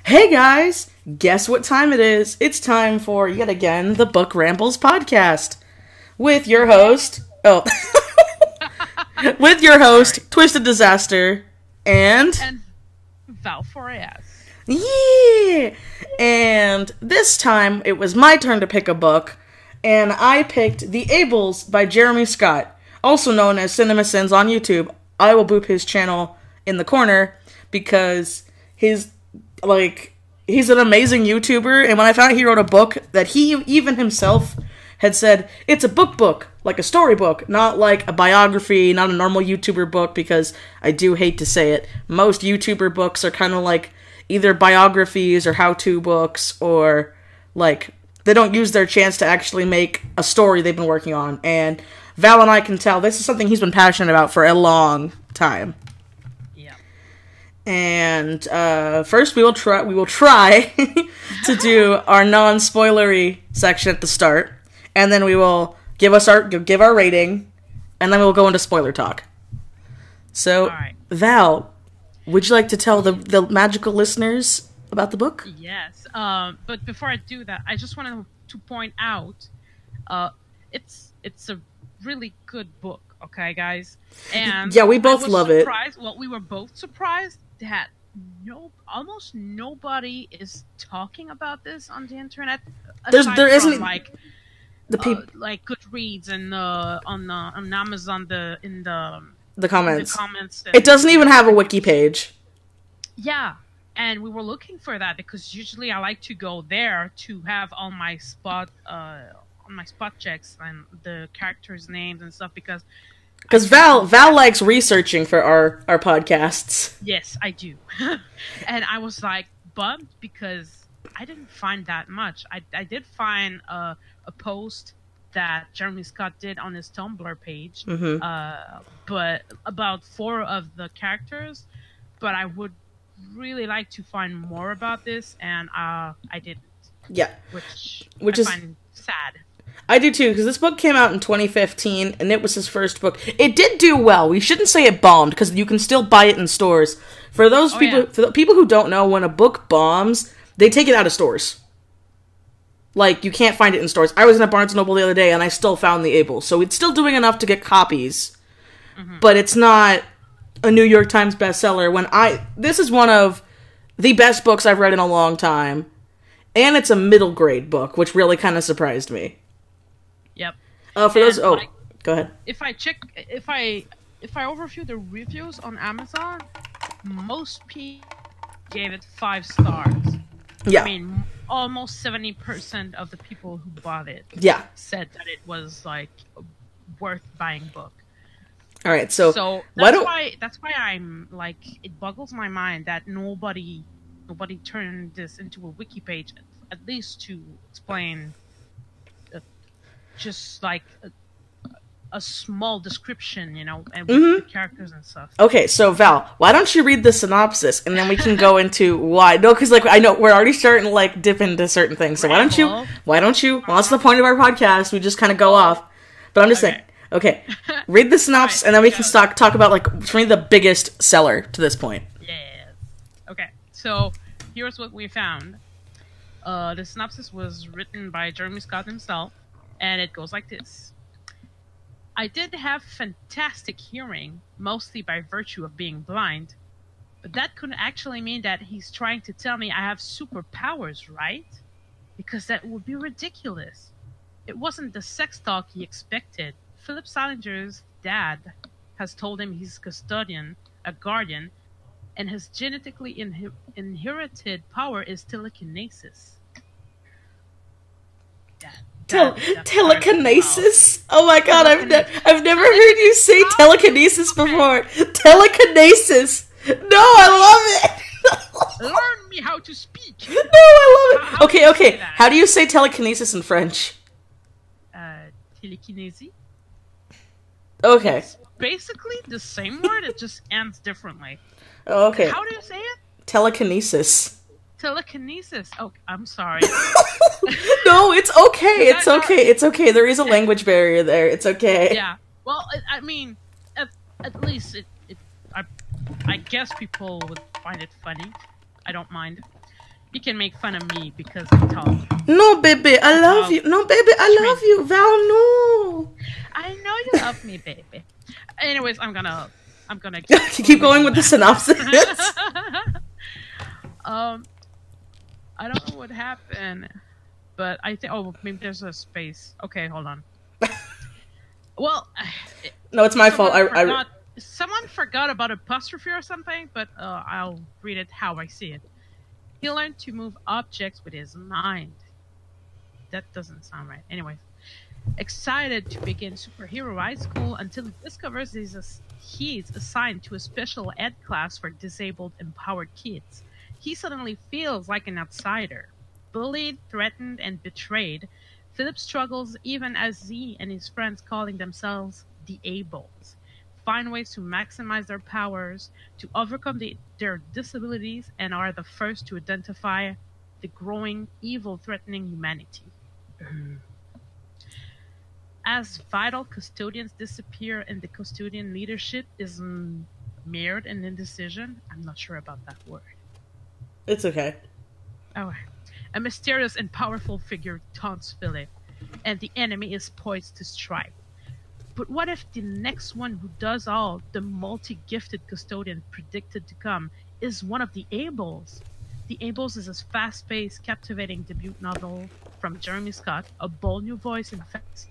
Hey guys, guess what time it is? It's time for, yet again, the Book Rambles podcast. With your host, TwistedDisaster, and Vals Channel. yeah! And this time, it was my turn to pick a book, and I picked The Ables by Jeremy Scott, also known as CinemaSins on YouTube. I will boop his channel in the corner, because he's an amazing YouTuber, and when I found out he wrote a book that he even himself had said, it's a book, like a storybook, not like a biography, not a normal YouTuber book, because I do hate to say it, most YouTuber books are kind of like either biographies or how-to books, or like, they don't use their chance to actually make a story they've been working on, and Val and I can tell this is something he's been passionate about for a long time. And first, we will try to do our non-spoilery section at the start, and then we will give our rating, and then we will go into spoiler talk. So, right. Val, would you like to tell the magical listeners about the book? Yes. But before I do that, I just wanted to point out, it's a really good book. Okay, guys. And yeah, we both love it. Well, we were both surprised that almost nobody is talking about this on the internet. There isn't like the people like Goodreads and on Amazon in the comments. The comments. It doesn't even have a wiki page. Yeah, and we were looking for that because usually I like to go there to have all my spot checks and the characters' names and stuff because Val likes researching for our podcasts. Yes, I do. And I was like bummed because I didn't find that much. I did find a post that Jeremy Scott did on his Tumblr page, but about 4 of the characters. But I would really like to find more about this, and I didn't. Yeah, which I find sad. I do too, because this book came out in 2015, and it was his first book. It did do well. We shouldn't say it bombed, because you can still buy it in stores. For those for the people who don't know, when a book bombs, they take it out of stores. Like, you can't find it in stores. I was in a Barnes & Noble the other day, and I still found The Able. So it's still doing enough to get copies. But it's not a New York Times bestseller. This is one of the best books I've read in a long time. And it's a middle grade book, which really kind of surprised me. Yep. Go ahead. If I overview the reviews on Amazon, most people gave it 5 stars. Yeah. I mean, almost 70% of the people who bought it said that it was like a worth buying book. All right, so that's why I'm like, it boggles my mind that nobody turned this into a wiki page, at least to explain just like a small description, and with the characters and stuff. Okay, so Val, why don't you read the synopsis, and then we can go into why? No, because I know we're already starting to like dip into certain things. So why don't you? Well, that's the point of our podcast. We just kind of go off. But I'm just saying. Okay, read the synopsis, and then we can talk about like for me the biggest seller to this point. Yes. Okay, so here's what we found. The synopsis was written by Jeremy Scott himself. And it goes like this. I did have fantastic hearing, mostly by virtue of being blind. But that could actually mean that he's trying to tell me I have superpowers, right? Because that would be ridiculous. It wasn't the sex talk he expected. Philip Salinger's dad has told him he's a guardian, and his genetically inherited power is telekinesis. Telekinesis? Oh my god, I've never heard you say telekinesis before. Telekinesis! No, I love it! Learn me how to speak! No, I love it! Okay, how do you say telekinesis in French? Telekinesis. Okay. It's basically the same word, it just ends differently. Okay. How do you say it? Telekinesis. Telekinesis. Oh, I'm sorry. No, it's okay. It's okay. It's okay. There is a language barrier there. It's okay. Yeah. Well, I mean, at least I guess people would find it funny. I don't mind. he can make fun of me because I'm tall. No, baby, I love you. No, baby, I love you. Val, no. I know you love me, baby. Anyways, I'm gonna keep going with the synopsis. I don't know what happened, but I think maybe there's a space. Okay, hold on. Well, no, it's my fault. Someone forgot about apostrophe or something, but I'll read it how I see it. He learned to move objects with his mind. That doesn't sound right. Anyway, excited to begin superhero high school until he discovers he's assigned to a special ed class for disabled, empowered kids. He suddenly feels like an outsider. Bullied, threatened, and betrayed, Philip struggles even as he and his friends, calling themselves the Ables, find ways to maximize their powers, to overcome their disabilities, and are the first to identify the growing evil threatening humanity. As vital custodians disappear and the custodian leadership is mirrored in indecision, I'm not sure about that word. It's okay. Oh, a mysterious and powerful figure taunts Philip, and the enemy is poised to strike. But what if the next one who does all, the multi-gifted custodian predicted to come, is one of the Ables? The Ables is a fast-paced, captivating debut novel from Jeremy Scott, a bold new voice in fantasy,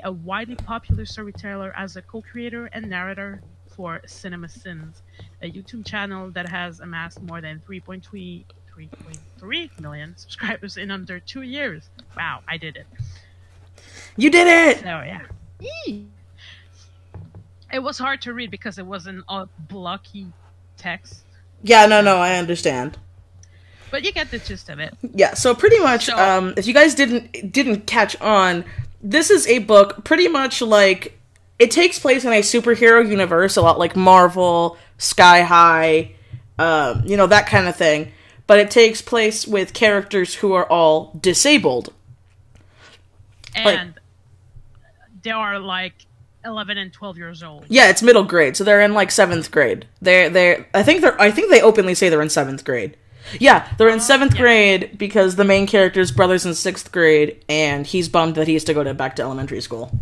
a widely popular storyteller as a co-creator and narrator for Cinema Sins, a YouTube channel that has amassed more than 3.3 million subscribers in under 2 years. Wow, I did it. You did it! So, yeah. It was hard to read because it wasn't all blocky text. Yeah, no, I understand. But you get the gist of it. Yeah, so pretty much, if you guys didn't catch on, this is a book pretty much like, it takes place in a superhero universe, a lot like Marvel, Sky High, that kind of thing. But it takes place with characters who are all disabled. And they are like 11 and 12 years old. Yeah, it's middle grade, so they're in like 7th grade. I think they openly say they're in 7th grade. Yeah, they're in 7th grade because the main character's brother's in 6th grade, and he's bummed that he has to go back to elementary school.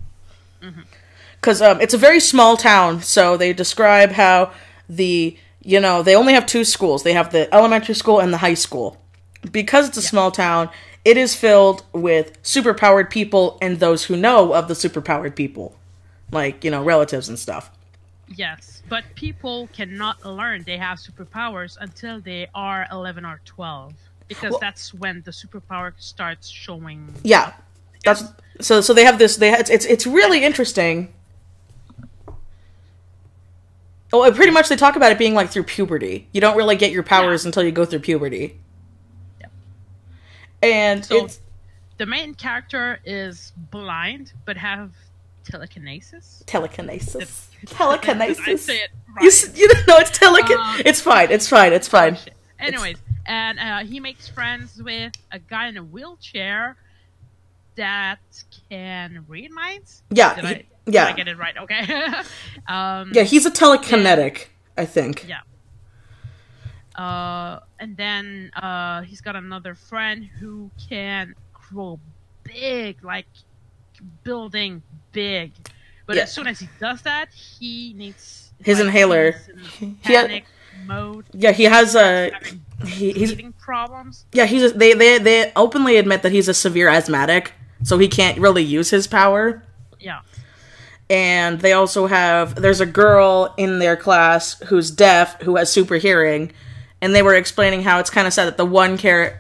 Because it's a very small town, so they describe how they only have 2 schools. They have the elementary school and the high school. Because it's a small town, it is filled with superpowered people and those who know of the superpowered people. Like, relatives and stuff. Yes, but people cannot learn they have superpowers until they are 11 or 12. Because that's when the superpower starts showing. Yeah. That's so they have this, it's really interesting. Oh, pretty much they talk about it being like through puberty. You don't really get your powers until you go through puberty. Yep. And so the main character is blind, but have telekinesis. Telekinesis. I say it right. You don't know, it's it's fine. It's fine. Anyways, and he makes friends with a guy in a wheelchair that can read minds. Yeah. Did I get it right? Okay. Yeah, he's a telekinetic, I think. Yeah. And then he's got another friend who can grow big, like building big. But as soon as he does that, he needs his inhaler. Panic mode. Yeah, he has he's eating problems. Yeah, they openly admit that he's a severe asthmatic, so he can't really use his power. Yeah. And they also there's a girl in their class who's deaf, who has super hearing, and they were explaining how it's kind of sad that the one girl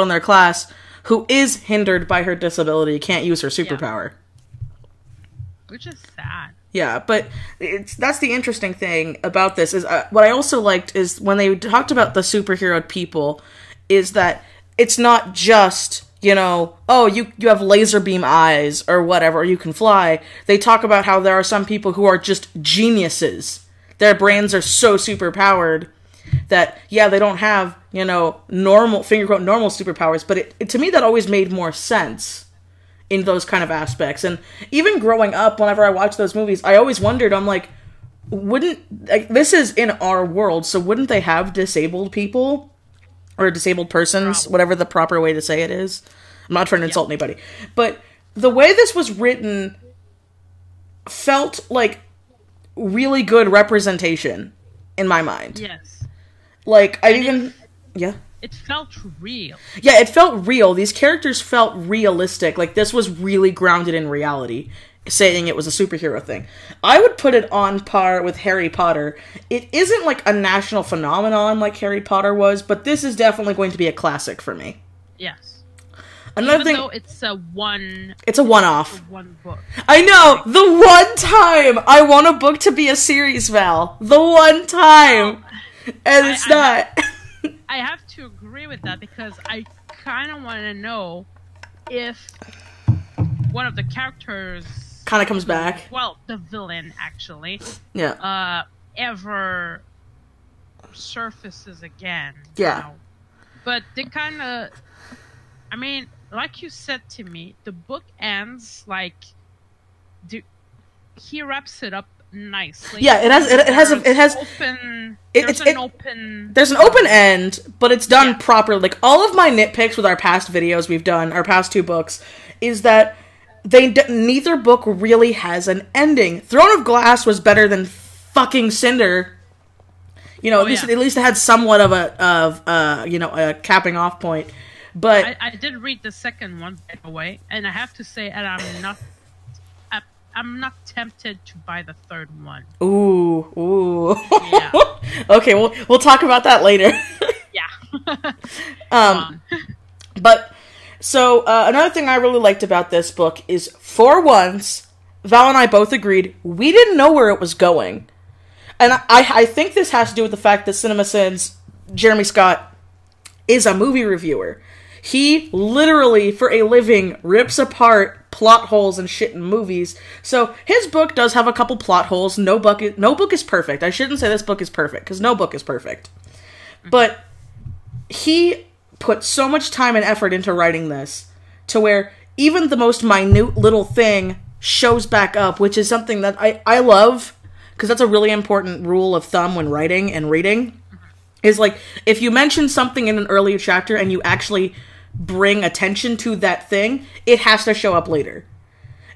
in their class who is hindered by her disability can't use her superpower. Yeah. Which is sad. Yeah, but that's the interesting thing about this, is what I also liked is when they talked about the superhero people, is that it's not just, you have laser beam eyes or whatever, or you can fly. They talk about how there are some people who are just geniuses. Their brains are so super powered that, they don't have, normal, finger quote, normal superpowers, but to me that always made more sense in those kind of aspects. And even growing up, whenever I watched those movies, I always wondered, I'm like, wouldn't, like, this is in our world, so wouldn't they have disabled people? Or disabled persons, Probably. whatever the proper way to say it is. I'm not trying to Yeah. insult anybody. But the way this was written felt like really good representation in my mind. Yes. Like, I even... Yeah? It felt real. Yeah, it felt real. These characters felt realistic. Like, this was really grounded in reality, saying it was a superhero thing. I would put it on par with Harry Potter. It isn't like a national phenomenon like Harry Potter was, but this is definitely going to be a classic for me. Yes. Another Even thing... though it's a one... It's a one-off. one book. I know! The one time I want a book to be a series, Val. The one time! And it's not. I have to agree with that because I kind of want to know if one of the characters... Kind of comes back. Well, the villain, actually. Yeah. Ever surfaces again. Yeah. You know? But they kind of... I mean, like you said to me, the book ends like... He wraps it up nicely. Yeah, there's an open end, but it's done properly. Like, all of my nitpicks with our past videos we've done, our past two books, is that neither book really has an ending. Throne of Glass was better than fucking Cinder. You know, at least it had somewhat of a capping off point. But I did read the second one, by the way, and I have to say, and I'm not tempted to buy the third one. Ooh. Yeah. Okay, we'll talk about that later. Yeah. But so another thing I really liked about this book is, for once, Val and I both agreed we didn't know where it was going, and I think this has to do with the fact that CinemaSins Jeremy Scott is a movie reviewer. He literally, for a living, rips apart plot holes and shit in movies. So his book does have a couple plot holes. No book is perfect. I shouldn't say this book is perfect, because no book is perfect. But he put so much time and effort into writing this, to where even the most minute little thing shows back up, which is something that I love, because that's a really important rule of thumb when writing and reading. Is like, if you mention something in an earlier chapter and you actually bring attention to that thing, it has to show up later.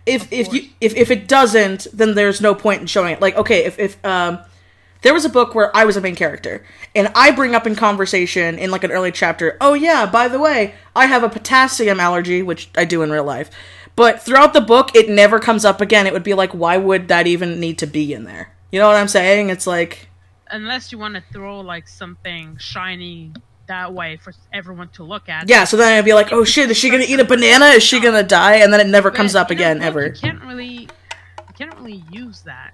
If it doesn't, then there's no point in showing it. Like, okay, if there was a book where I was a main character, and I bring up in conversation in like an early chapter, oh yeah, by the way, I have a potassium allergy, which I do in real life. But throughout the book, it never comes up again. It would be like, why would that even need to be in there? You know what I'm saying? It's like... Unless you want to throw like something shiny that way for everyone to look at. Yeah, so then I'd be like, oh shit, is she gonna eat a banana? Is she gonna die? And then it never comes up again, ever. You can't really use that.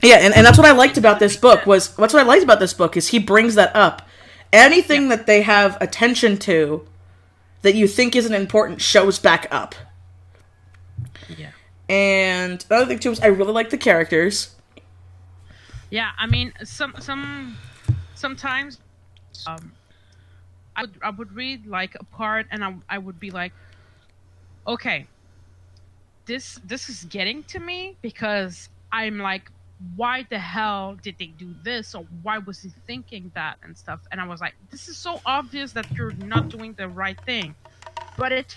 Yeah, and that's what I liked about this book, is he brings that up. Anything that they have attention to that you think isn't important shows back up. Yeah. And another thing too is I really like the characters. Yeah, I mean, sometimes I would read like a part and I would be like, okay, this is getting to me, because I'm like, why the hell did they do this, or why was he thinking that and stuff? And I was like, this is so obvious that you're not doing the right thing. But it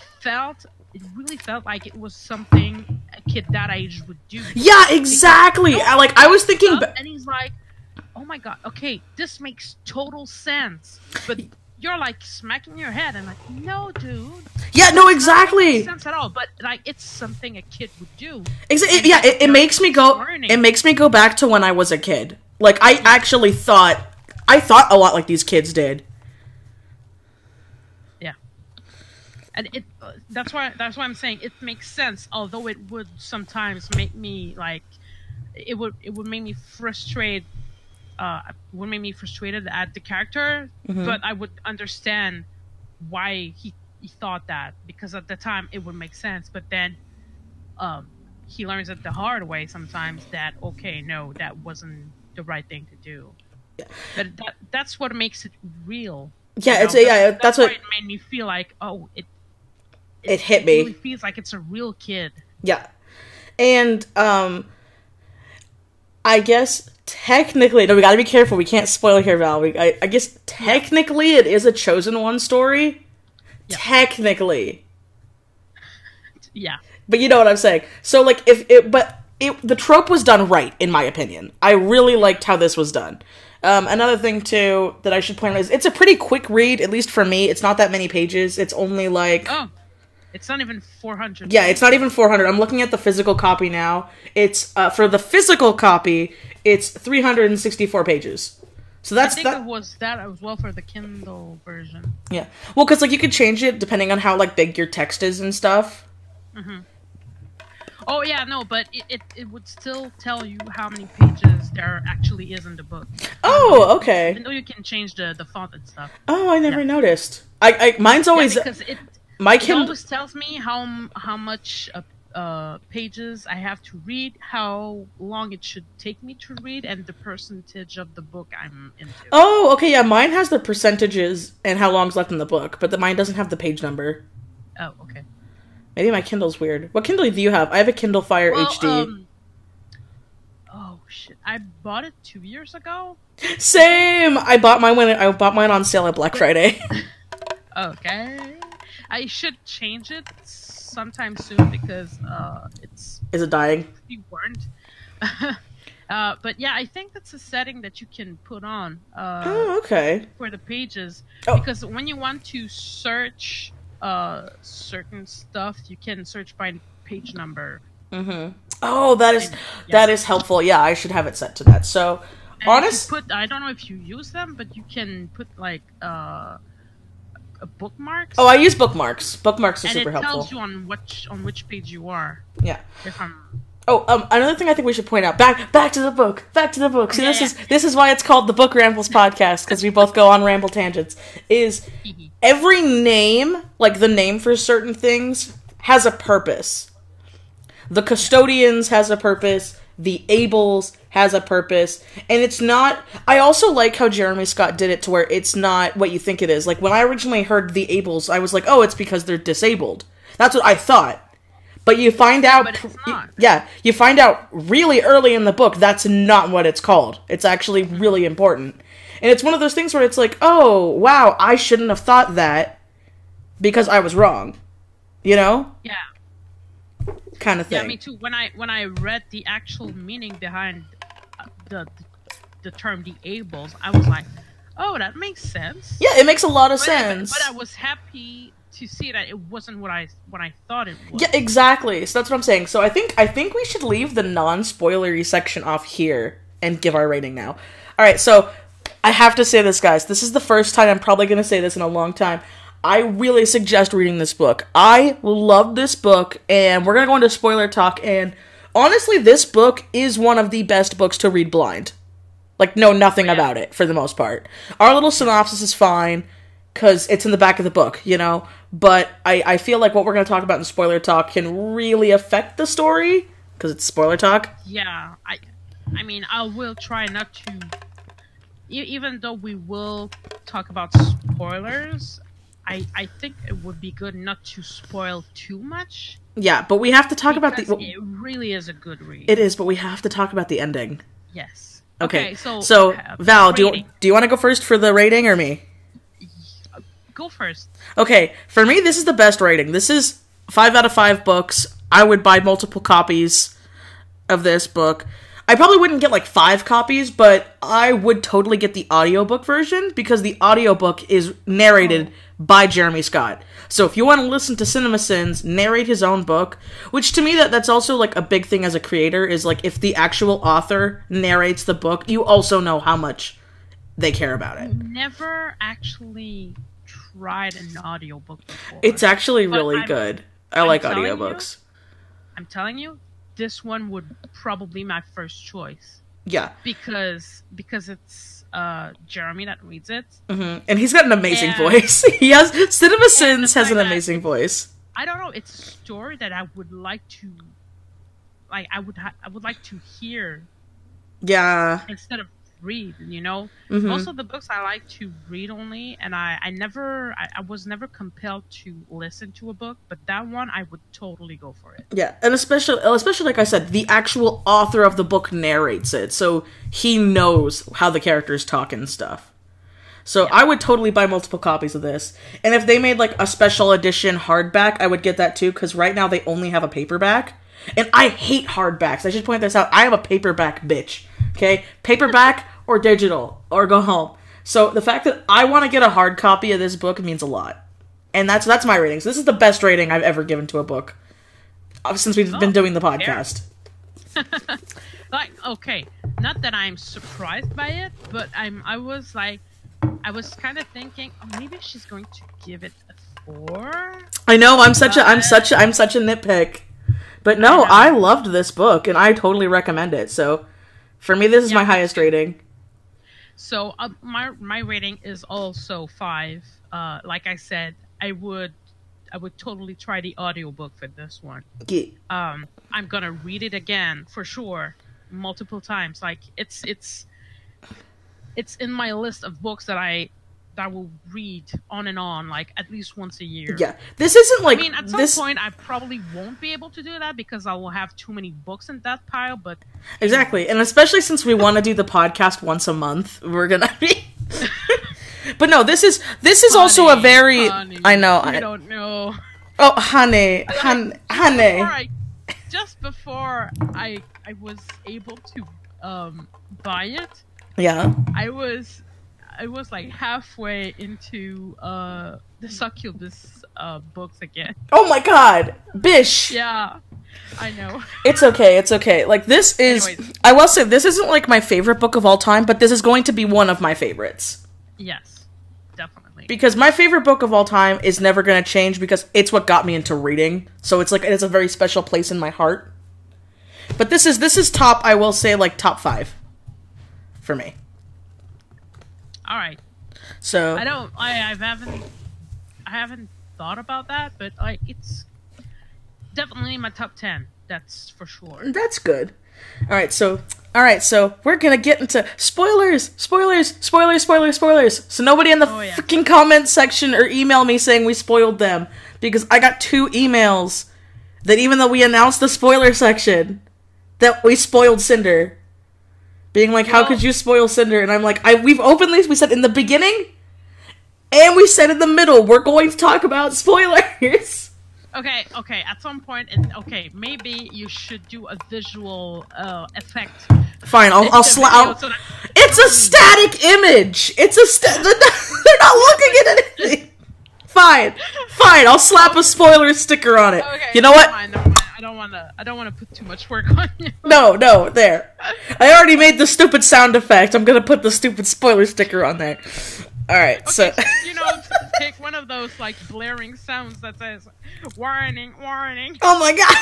really felt like it was something a kid that age would do. Yeah, exactly. I was thinking... And he's like, oh my god, okay, this makes total sense. But you're like smacking your head and like, no, dude. Yeah, no, exactly. It doesn't make sense at all. But like, it's something a kid would do. It makes me go... learning. It makes me go back to when I was a kid. Like, I actually thought... I thought a lot like these kids did. And that's why I'm saying it makes sense, although it would sometimes make me like, it would make me frustrated. Would make me frustrated at the character, but I would understand why he thought that, because at the time it would make sense. But then, he learns it the hard way sometimes that, okay, no, that wasn't the right thing to do. Yeah. But that's what makes it real. Yeah, that's what it made me feel like. Oh, it hit me. It really feels like it's a real kid. Yeah. And I guess technically, no, we gotta be careful. We can't spoil here, Val. I guess technically it is a Chosen One story. Yep. Technically. Yeah. But you know what I'm saying. So, like, the trope was done right, in my opinion. I really liked how this was done. Another thing, too, that I should point out is it's a pretty quick read, at least for me. It's not that many pages. It's only, like... Oh, it's not even 400. Yeah, it's not even 400. I'm looking at the physical copy now. It's, for the physical copy, it's 364 pages. So that's... I think it was that as well for the Kindle version. Yeah. Well, because, like, you could change it depending on how, like, big your text is and stuff. Mm-hmm. Oh, yeah, no, but it would still tell you how many pages there actually is in the book. Oh, okay. Even though you can change the font and stuff. Oh, I never noticed. Mine's always... because it always tells me how much pages I have to read, how long it should take me to read, and the percentage of the book I'm into. Oh, okay, yeah, mine has the percentages and how long's left in the book, but mine doesn't have the page number. Oh, okay. Maybe my Kindle's weird. What Kindle do you have? I have a Kindle Fire HD. Oh shit! I bought it 2 years ago. Same. I bought mine on sale at Black Friday. Okay. I should change it sometime soon because it's... Is it dying? Pretty warned. But yeah, I think that's a setting that you can put on. Okay. For the pages, oh. Because when you want to search certain stuff, you can search by page number. Mm-hmm. Oh, that is helpful. Yeah, I should have it set to that. So, I don't know if you use them, but you can put like bookmarks. Oh, I use bookmarks. Bookmarks are super helpful. And it tells you on which page you are. Yeah. If I'm... Oh, another thing I think we should point out. Back to the book. Back to the book. See, this is why it's called the Book Rambles podcast, because we both go on ramble tangents. Is every name, like the name for certain things, has a purpose. The Custodians has a purpose. The Ables has a purpose. And it's not... I also like how Jeremy Scott did it to where it's not what you think it is. Like, when I originally heard the Ables, I was like, oh, it's because they're disabled. That's what I thought. But you find out... But it's not. You find out really early in the book that's not what it's called. It's actually really important. And it's one of those things where it's like, oh, wow, I shouldn't have thought that because I was wrong. You know? Yeah. Kind of thing. Yeah, me too. When I read the actual meaning behind the term the Ables, I was like, oh, that makes sense. Yeah, it makes a lot of sense. But I was happy to see that it wasn't what I thought it was. Yeah, exactly. So that's what I'm saying. So I think we should leave the non-spoilery section off here and give our rating now. All right, so I have to say this, guys. This is the first time I'm probably going to say this in a long time. I really suggest reading this book. I love this book, and we're going to go into spoiler talk, and honestly, this book is one of the best books to read blind. Like, know nothing about it, for the most part. Our little synopsis is fine, because it's in the back of the book, you know? But I feel like what we're going to talk about in spoiler talk can really affect the story, because it's spoiler talk. Yeah, I mean, I will try not to... Even though we will talk about spoilers... I think it would be good not to spoil too much. Yeah, but we have to talk about the... It really is a good read. It is, but we have to talk about the ending. Yes. Okay, so Val, do you want to go first for the rating, or me? Go first. Okay, for me, this is the best rating. This is 5 out of 5 books. I would buy multiple copies of this book. I probably wouldn't get like 5 copies, but I would totally get the audiobook version, because the audiobook is narrated by Jeremy Scott. So if you want to listen to CinemaSins narrate his own book, which to me that's also like a big thing as a creator, is like if the actual author narrates the book, you also know how much they care about it. Never actually tried an audiobook before. It's actually really good. I like audiobooks. I'm telling you, this one would probably be my first choice. Yeah. Because it's Jeremy that reads it. Mm-hmm. And he's got an amazing voice. CinemaSins has an amazing voice. I don't know, it's a story that I would like to... Like, I would like to hear... Yeah. Instead of read, Mm-hmm. Most of the books I like to read only, and I was never compelled to listen to a book, but that one I would totally go for it. Yeah, and especially like I said, the actual author of the book narrates it, so he knows how the characters talk and stuff. So I would totally buy multiple copies of this. And if they made like a special edition hardback, I would get that too, because right now they only have a paperback. And I hate hardbacks. I should point this out. I am a paperback bitch. Okay? Paperback or digital, or go home. So the fact that I want to get a hard copy of this book means a lot. And that's my rating. So this is the best rating I've ever given to a book since we've been doing the podcast. Like, okay, not that I'm surprised by it, but I was kind of thinking, oh, maybe she's going to give it a 4. I know, I'm such a nitpick. But no, I loved this book, and I totally recommend it. So, for me, this is my highest rating. So, my rating is also 5. Like I said, I would totally try the audiobook for this one. Yeah. I'm gonna read it again for sure, multiple times. Like it's in my list of books that will read on and on, like at least once a year. Yeah, this isn't like. I mean, at some point, I probably won't be able to do that because I will have too many books in that pile. But exactly, and especially since we want to do the podcast once a month, we're gonna be. But no, this is honey, also a very. Honey, I know. I don't know. Oh, honey. Just before I was able to buy it. Yeah. I was like halfway into the Succubus books again. Oh my god, bish. Yeah, I know. It's okay. Like this is. Anyways. I will say this isn't like my favorite book of all time, but this is going to be one of my favorites. Yes, definitely. Because my favorite book of all time is never going to change because it's what got me into reading. So it's a very special place in my heart. But this is top. I will say like top 5 for me. All right. So I haven't thought about that, but like it's definitely my top 10. That's for sure. That's good. All right, so we're gonna get into spoilers. So nobody in the freaking comment section or email me saying we spoiled them, because I got 2 emails that even though we announced the spoiler section, that we spoiled Cinder. Being like, how could you spoil Cinder? And I'm like, we said in the beginning, and we said in the middle, we're going to talk about spoilers. Okay, at some point, maybe you should do a visual effect. Fine, I'll slap. It's a static image! They're not looking at anything! Fine, I'll slap a spoiler sticker on it. Okay, you know what? Never mind. I don't wanna put too much work on you. No, there. I already made the stupid sound effect. I'm gonna put the stupid spoiler sticker on there. Alright, okay, so... pick one of those, like, blaring sounds that says, warning. Oh my god!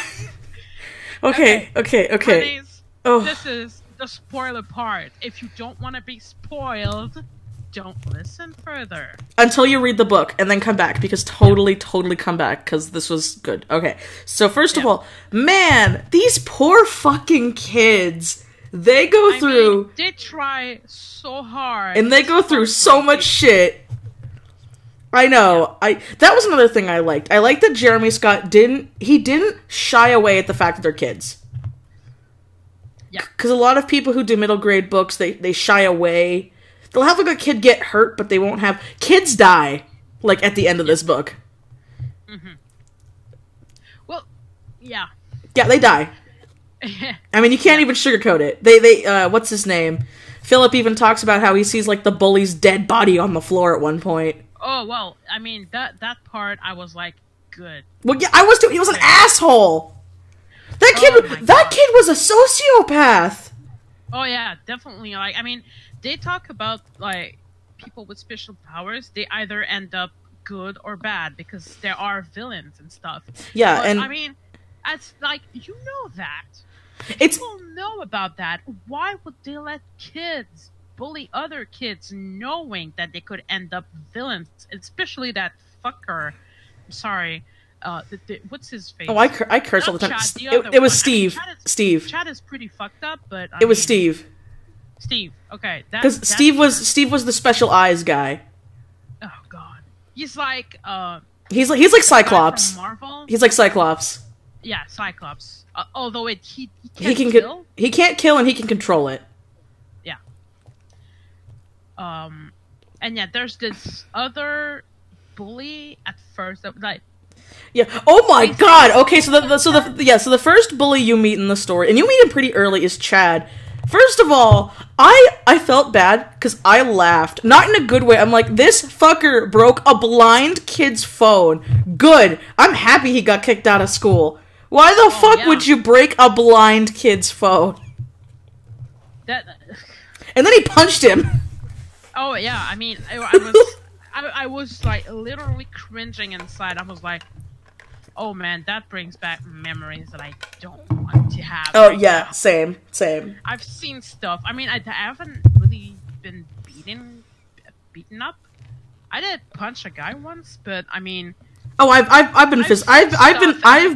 Okay. Honeys, Oh. This is the spoiler part. If you don't want to be spoiled, don't listen further. Until you read the book, and then come back, because totally come back, because this was good. Okay, so first of all, man, these poor fucking kids, they go through... they try so hard. And they go through so much shit. I know. That was another thing I liked. I liked that Jeremy Scott didn't shy away at the fact that they're kids. Yeah. Because a lot of people who do middle grade books, they shy away. They'll have like a kid get hurt, but they won't have... Kids die, like, at the end of this book. Mm-hmm. Well, yeah. Yeah, they die. I mean, you can't even sugarcoat it. They what's his name? Philip even talks about how he sees, like, the bully's dead body on the floor at one point. Oh, well, I mean, that part, I was like, good. Well, yeah, I was too. He was an asshole. That kid was a sociopath. Oh, yeah, definitely. Like, I mean, they talk about, like, people with special powers. They either end up good or bad because there are villains and stuff. Yeah, but, and... I mean, it's like, you know that. People know about that. Why would they let kids bully other kids knowing that they could end up villains? Especially that fucker. I'm sorry. What's his face? Oh, I curse all the time. Chad, It was Steve. I mean, Steve. Chad is pretty fucked up, but it was Steve. Steve. Okay, because Steve was the special eyes guy. Oh God, he's like he's like Cyclops. Marvel. He's like Cyclops. Yeah, Cyclops. Although he he can't kill and he can control it. Yeah. And yeah, there's this other bully at first that like. Yeah. Oh my God. Okay. So the first bully you meet in the story, and you meet him pretty early, is Chad. First of all, I felt bad because I laughed, not in a good way. I'm like, this fucker broke a blind kid's phone. Good. I'm happy he got kicked out of school. Why the fuck would you break a blind kid's phone? And then he punched him. Oh yeah. I mean, I was like literally cringing inside. I was like, oh man, that brings back memories that I don't want to have. Oh, yeah, same. I've seen stuff. I mean, I haven't really been beaten up. I did punch a guy once, but I mean. Oh, I've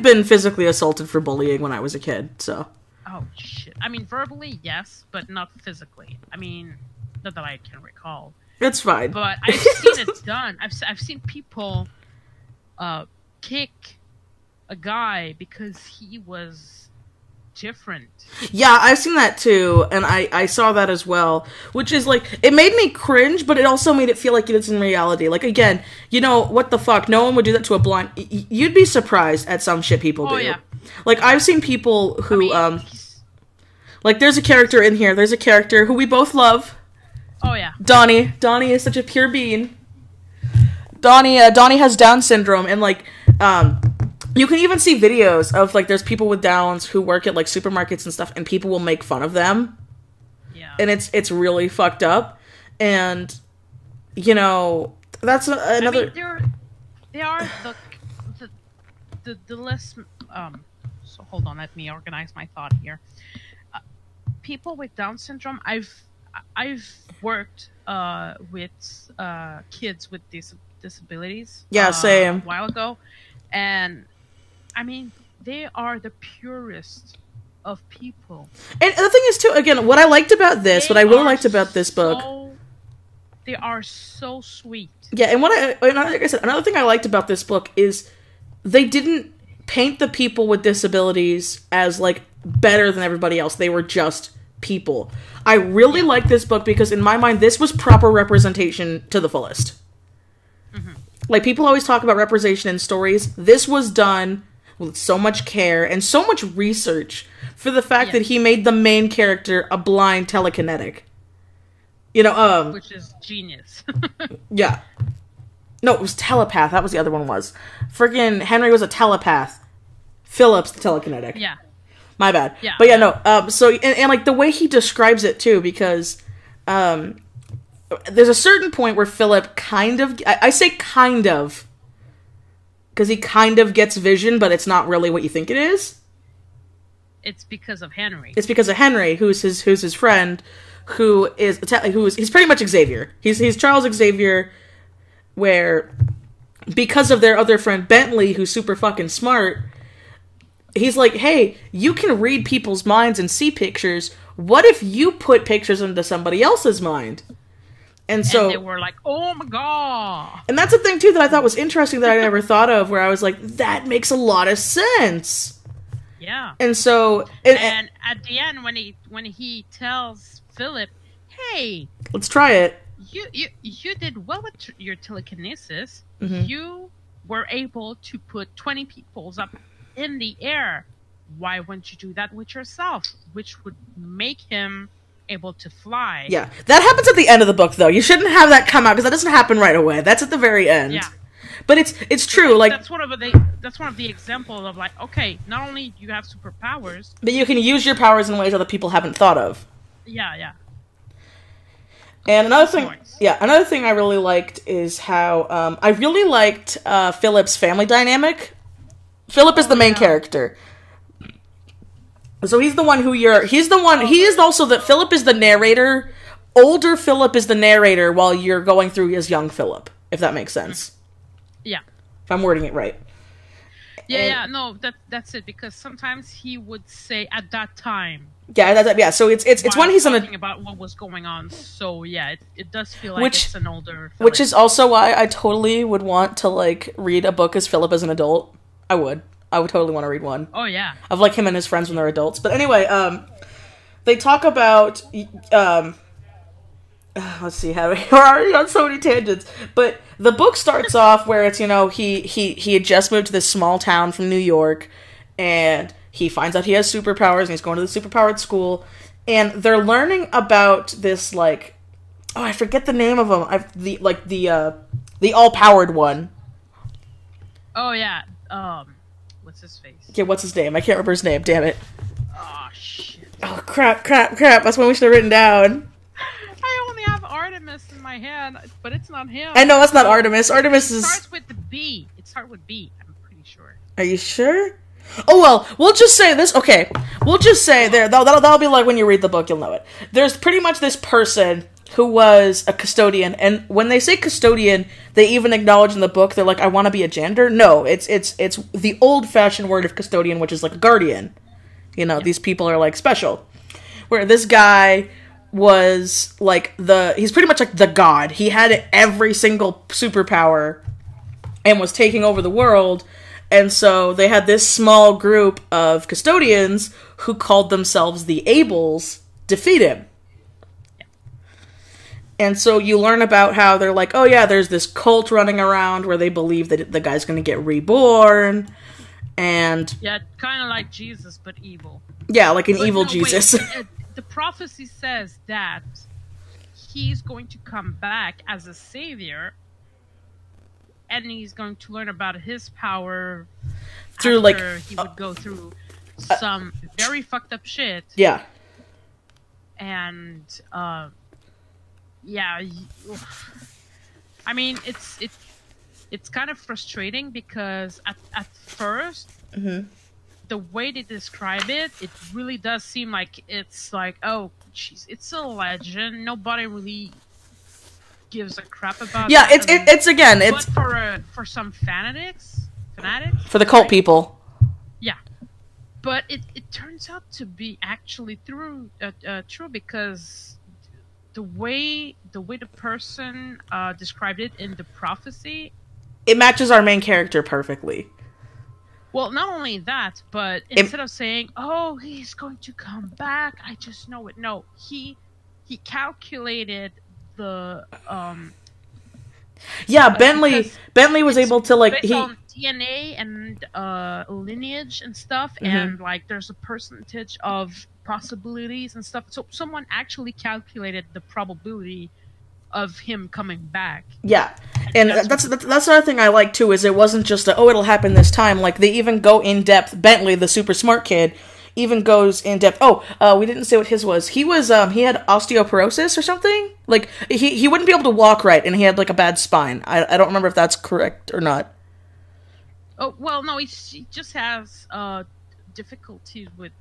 been physically assaulted for bullying when I was a kid. So. Oh shit! I mean, verbally, yes, but not physically. I mean, not that I can recall. It's fine. But I've seen it done. I've seen people, kick a guy because he was different. Yeah, I've seen that too, and I saw that as well, which is like, it made me cringe, but it also made it feel like it's in reality. Like, again, you know, what the fuck, no one would do that to a blind. You'd be surprised at some shit people do. Yeah. Like, I've seen people who, like, there's a character in here, who we both love. Oh yeah. Donnie is such a pure being. Donnie has Down syndrome, and like, you can even see videos of, like, there's people with Downs who work at, like, supermarkets and stuff, and people will make fun of them. Yeah. And it's really fucked up. And, you know, that's another... I mean, they are the less... So, hold on, let me organize my thought here. People with Down syndrome, I've worked with kids with disabilities. Yeah, same. A while ago. And... I mean, they are the purest of people. And the thing is, too, again, what I liked about this, what I really liked about this book... They are so sweet. Yeah, and like I said, another thing I liked about this book is they didn't paint the people with disabilities as, like, better than everybody else. They were just people. I really liked this book because, in my mind, this was proper representation to the fullest. Mm-hmm. Like, people always talk about representation in stories. This was done... with so much care and so much research for the fact that he made the main character a blind telekinetic. You know, which is genius. Yeah. No, it was telepath. That was the other one was. Friggin' Henry was a telepath. Philip's the telekinetic. Yeah. My bad. Yeah. But yeah, no, so, and like, the way he describes it, too, because, there's a certain point where Philip kind of, I say kind of, because he kind of gets vision, but it's not really what you think it is. It's because of Henry. It's because of Henry, who's his friend, he's pretty much Xavier. He's Charles Xavier, where because of their other friend Bentley, who's super fucking smart, he's like, hey, you can read people's minds and see pictures. What if you put pictures into somebody else's mind? And so they were like, oh my god. And that's a thing, too, that I thought was interesting that I never thought of, where I was like, that makes a lot of sense. Yeah. And so... And at the end, when he tells Philip, hey... let's try it. You did well with your telekinesis. Mm-hmm. You were able to put 20 people up in the air. Why wouldn't you do that with yourself? Which would make him... able to fly. Yeah. That happens at the end of the book, though. You shouldn't have that come out, because that doesn't happen right away. That's at the very end. Yeah. But it's true, like... That's one of the examples of, like, okay, not only do you have superpowers... but you can use your powers in ways other people haven't thought of. Yeah. And another thing I really liked is how, I really liked, Philip's family dynamic. Philip is the main character. So he's the one he is also Philip is the narrator. Older Philip is the narrator while you're going through as young Philip, if that makes sense. Yeah. If I'm wording it right. Yeah, no, that's it, because sometimes he would say at that time, Yeah. So it's when he's talking about what was going on. So yeah, it does feel like it's an older film. Which is also why I totally would want to like read a book as Philip as an adult. I would totally want to read one. Oh yeah, of like him and his friends when they're adults. But anyway, they talk about let's see how we're already on so many tangents. But the book starts off where it's he had just moved to this small town from New York, and he finds out he has superpowers, and he's going to the superpowered school, and they're learning about this like, oh, I forget the name of him. The all-powered one. Oh yeah. What's his face? Yeah, what's his name? I can't remember his name. Damn it. Oh shit. Oh crap! That's what we should have written down. I only have Artemis in my head, but it's not him. I know that's not Artemis. Artemis starts with the B. It starts with B. I'm pretty sure. Are you sure? Oh well, we'll just say this. Okay, we'll just say there. That'll be like when you read the book, you'll know it. There's pretty much this person who was a custodian, and when they say custodian, they even acknowledge in the book they're like, "I want to be a janitor." No, it's the old-fashioned word of custodian, which is like a guardian. These people are like special. Where this guy was like he's pretty much like the god. He had every single superpower and was taking over the world. And so they had this small group of custodians who called themselves the Ables defeat him. Yeah. And so you learn about how they're like, oh yeah, there's this cult running around where they believe that the guy's going to get reborn. And yeah, kind of like Jesus, but evil. Yeah, like an evil Jesus. Wait, the prophecy says that he's going to come back as a savior, and he's going to learn about his power through he would go through some very fucked up shit. Yeah. And yeah, I mean it's kind of frustrating because at first the way they describe it really does seem like it's like, oh jeez, it's a legend. Nobody really gives a crap about it. But for some fanatics for the cult people, yeah. But it turns out to be actually true because the way the person described it in the prophecy, it matches our main character perfectly. Well, not only that, but instead of saying, "Oh, he's going to come back," I just know it. No, he calculated the Bentley was able to like based on DNA and lineage and stuff, and like there's a percentage of possibilities and stuff. So someone actually calculated the probability of him coming back. Yeah, and that's another thing I like too, is it wasn't just it'll happen this time. Like they even go in depth. Bentley, the super smart kid, even goes in depth. We didn't say what his was. He was he had osteoporosis or something. Like he wouldn't be able to walk right, and he had like a bad spine. I don't remember if that's correct or not. Oh well, no, he just has difficulties with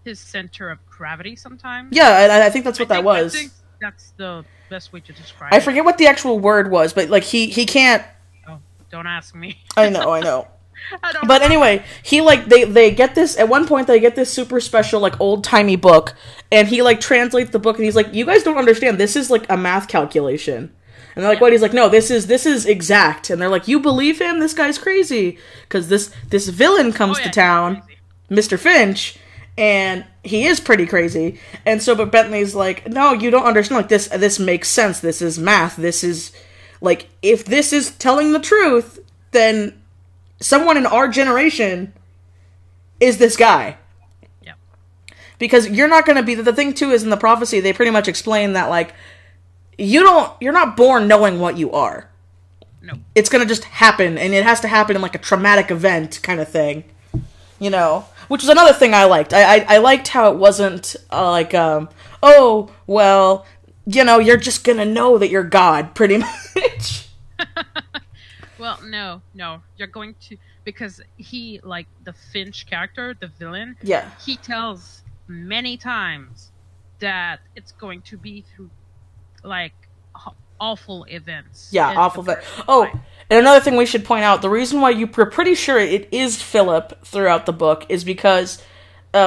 his center of gravity sometimes. Yeah, I think that's what that was. I think that's the best way to describe it. I forget what the actual word was, but like he can't. Oh, don't ask me. I know. But anyway, he like they get this at one point. They get this super special like old timey book, and he like translates the book, and he's like, "You guys don't understand. This is like a math calculation." And they're like, "What?" He's like, "No, this is exact." And they're like, "You believe him? This guy's crazy." Because this villain comes to town, Mr. Finch, and he is pretty crazy. And so, but Bentley's like, "No, you don't understand. Like this makes sense. This is math. This is like, if this is telling the truth, then someone in our generation is this guy." Yeah. Because you're not going to be, the thing too is in the prophecy, they pretty much explain that like, you're not born knowing what you are. No. It's going to just happen, and it has to happen in like a traumatic event kind of thing. Which is another thing I liked. I liked how it wasn't oh, well, you're just going to know that you're God, pretty much. Well, no. You're going to... Because he, like, the Finch character, the villain... Yeah. He tells many times that it's going to be through, like, awful events. Yeah, awful events. Oh, and another thing we should point out, the reason why you're pretty sure it is Philip throughout the book is because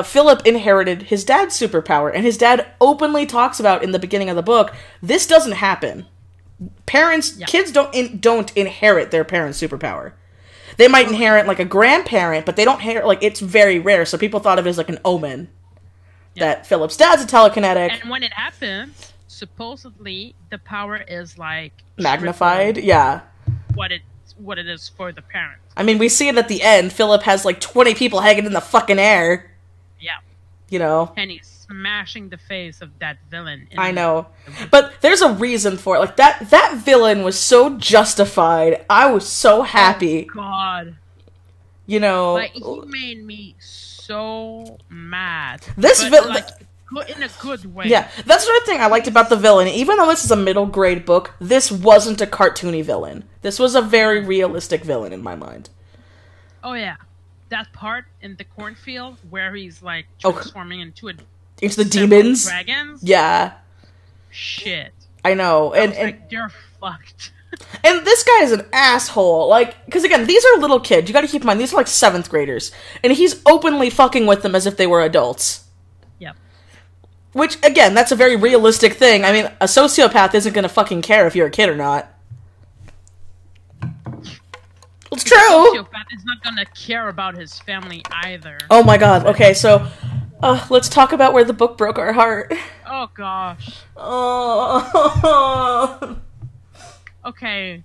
Philip inherited his dad's superpower, and his dad openly talks about in the beginning of the book, this doesn't happen. Kids don't inherit their parents' superpower. They might inherit, like, a grandparent, but they don't inherit, like, it's very rare, so people thought of it as, like, an omen. That Philip's dad's a telekinetic. And when it happens, supposedly, the power is, like... magnified, yeah. What it is for the parents. I mean, we see it at the end. Philip has, like, 20 people hanging in the fucking air. Yeah. You know? And he's smashing the face of that villain. I know. But there's a reason for it. Like, that villain was so justified. I was so happy. Oh, God. You know... Like, he made me so mad. This villain... Like, in a good way. Yeah, that's another thing I liked about the villain. Even though this is a middle grade book, this wasn't a cartoony villain. This was a very realistic villain in my mind. Oh, yeah. That part in the cornfield where he's, like, transforming into the demons? Dragons? Yeah. Shit. I know. And like, you're fucked. And this guy is an asshole. Like, because again, these are little kids. You gotta keep in mind, these are like 7th graders. And he's openly fucking with them as if they were adults. Yep. Which, again, that's a very realistic thing. I mean, a sociopath isn't gonna fucking care if you're a kid or not. It's true! A sociopath is not gonna care about his family either. Oh my god, okay, so... let's talk about where the book broke our heart. Oh gosh. Oh. Okay.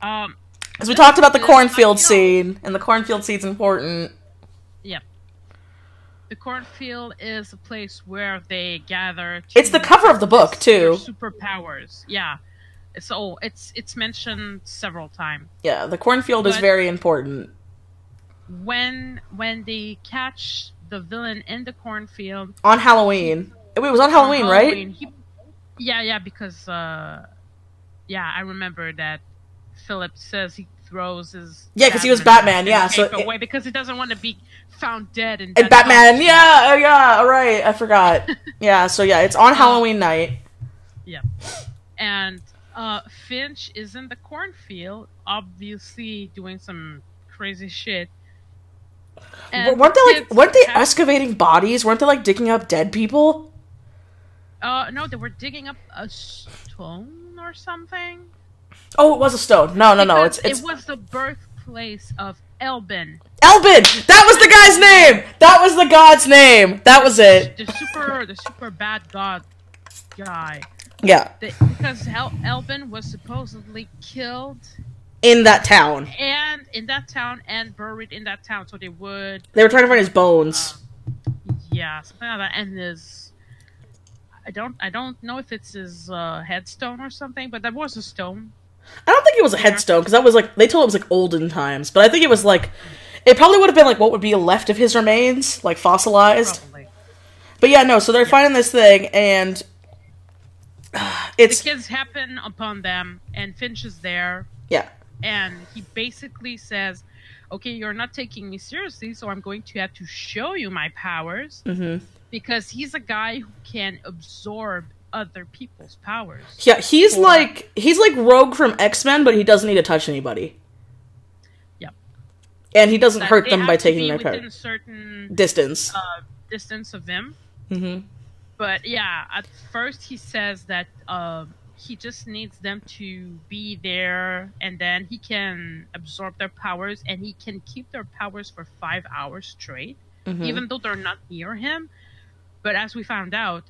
As we talked about the cornfield scene, and the cornfield scene's important. Yep. The cornfield is a place where they gather. It's the cover of the book too. Superpowers, yeah. So it's mentioned several times. Yeah, the cornfield is very important. When they catch the villain in the cornfield on Halloween, it was on Halloween, right? Because I remember that Philip says he throws his because he was Batman, away because he doesn't want to be found dead and Batman, right, I forgot. It's on Halloween night. Yeah, and Finch is in the cornfield, obviously doing some crazy shit. And weren't they excavating bodies? Weren't they like digging up dead people? No, they were digging up a stone or something. Oh, it was a stone. No. It was the birthplace of Elbin. Elbin! That was the guy's name! That was the god's name! That was it. The super bad god guy. Yeah. Because Elbin was supposedly killed in that town. And buried in that town, so they were trying to find his bones. Something like that. And his, I don't know if it's his headstone or something, but that was a stone. I don't think it was a headstone, because that was like, they told it was like olden times, but I think it was like, it probably would have been like what would be left of his remains, like fossilized. Probably. But so they're finding this thing, and the kids happen upon them, and Finch is there. Yeah. And he basically says, okay, you're not taking me seriously, so I'm going to have to show you my powers. Mm-hmm. Because he's a guy who can absorb other people's powers. Yeah, he's like Rogue from X-Men, but he doesn't need to touch anybody. Yep. And he doesn't hurt them by taking their power. Within a certain distance of them. Mm-hmm. But at first he says that he just needs them to be there, and then he can absorb their powers, and he can keep their powers for 5 hours straight, even though they're not near him. But as we found out,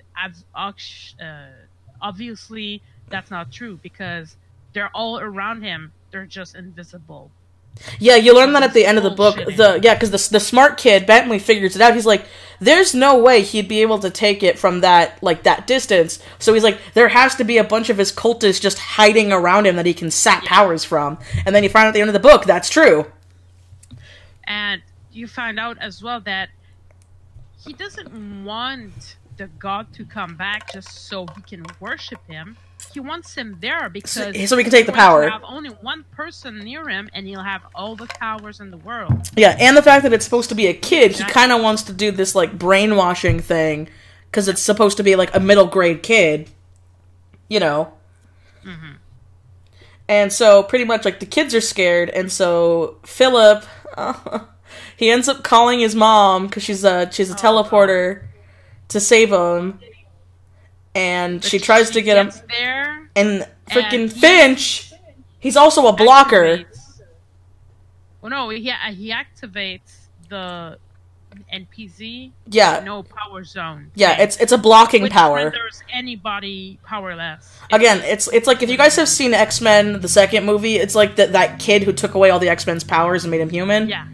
obviously that's not true, because they're all around him. They're just invisible. Yeah, you learn that at the end of the book. Because the smart kid, Bentley, figures it out. He's like, there's no way he'd be able to take it from that distance. So he's like, there has to be a bunch of his cultists just hiding around him that he can sap powers from. And then you find out at the end of the book, that's true. And you find out as well that he doesn't want the god to come back just so he can worship him. He wants him there because so he can take the power. He'll have only one person near him, and he'll have all the powers in the world. Yeah, and the fact that it's supposed to be a kid, he kind of wants to do this like brainwashing thing because it's supposed to be like a middle grade kid, you know. Mm-hmm. And so pretty much like the kids are scared, and so Philip, he ends up calling his mom because she's a teleporter to save him, and she tries to get him there, and freaking Finch. He's also a blocker. Well, no, he activates the NPZ. Yeah. No power zone. Yeah, it's a blocking power. Which renders anybody powerless. Again, it's like if you guys have seen X-Men, the second movie, it's like that kid who took away all the X-Men's powers and made him human. Yeah.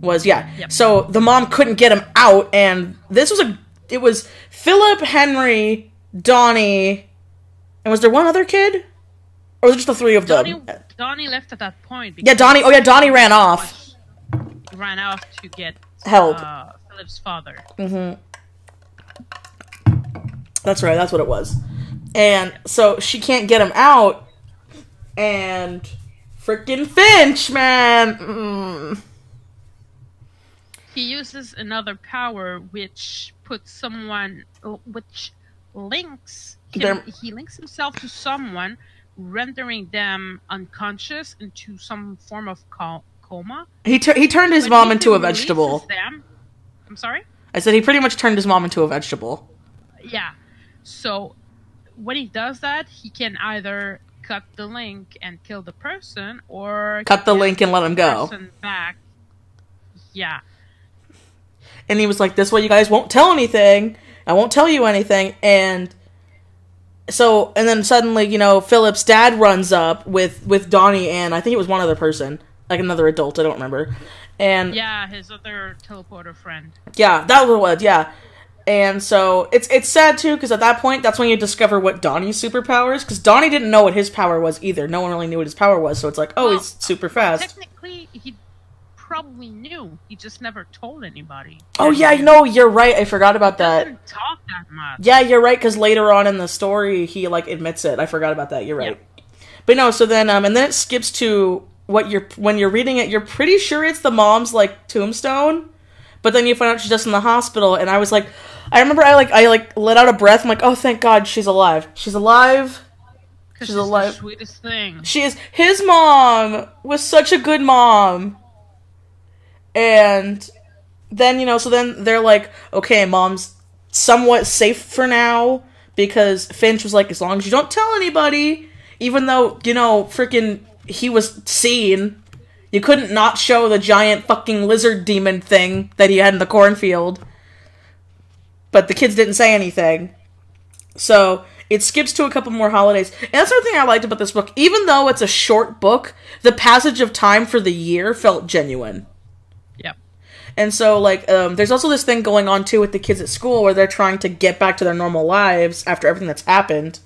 Yep. So the mom couldn't get him out, and it was Philip, Henry, Donnie, and was there one other kid? Or was it just the three of them? Donnie left at that point. Yeah, Donnie ran off. Ran off to get help. Philip's father. Mm-hmm. That's right, that's what it was. And so she can't get him out, and freaking Finch, man! He uses another power which links him, he links himself to someone, rendering them unconscious into some form of coma. He turned his mom into a vegetable. I'm sorry? I said he pretty much turned his mom into a vegetable. Yeah. So when he does that, he can either cut the link and kill the person, or cut the link and let him go. Person back. Yeah. And he was like, this way you guys won't tell anything. I won't tell you anything. And then suddenly, Philip's dad runs up with Donnie and I think it was one other person. Like another adult, I don't remember. And yeah, his other teleporter friend. Yeah, that was, yeah. And so, it's sad too, because at that point, that's when you discover what Donnie's superpower is, because Donnie didn't know what his power was either. No one really knew what his power was, so it's like, he's super fast. Technically, he probably knew. He just never told anybody. Oh yeah, you're right, I forgot about that. He doesn't talk that much. Yeah, you're right, because later on in the story, he, admits it. I forgot about that, you're right. Yeah. But no, so then, and then it skips to when you're reading it, you're pretty sure it's the mom's, tombstone, but then you find out she's just in the hospital, and I was like, I remember I let out a breath, I'm like, oh, thank God, she's alive. She's alive. She's alive. The sweetest thing. She is. His mom was such a good mom. And then, so then they're like, okay, mom's somewhat safe for now, because Finch was like, as long as you don't tell anybody, even though, freaking he was seen, you couldn't not show the giant fucking lizard demon thing that he had in the cornfield. But the kids didn't say anything. So it skips to a couple more holidays. And that's another thing I liked about this book. Even though it's a short book, the passage of time for the year felt genuine. Yep. And so, there's also this thing going on, too, with the kids at school where they're trying to get back to their normal lives after everything that's happened.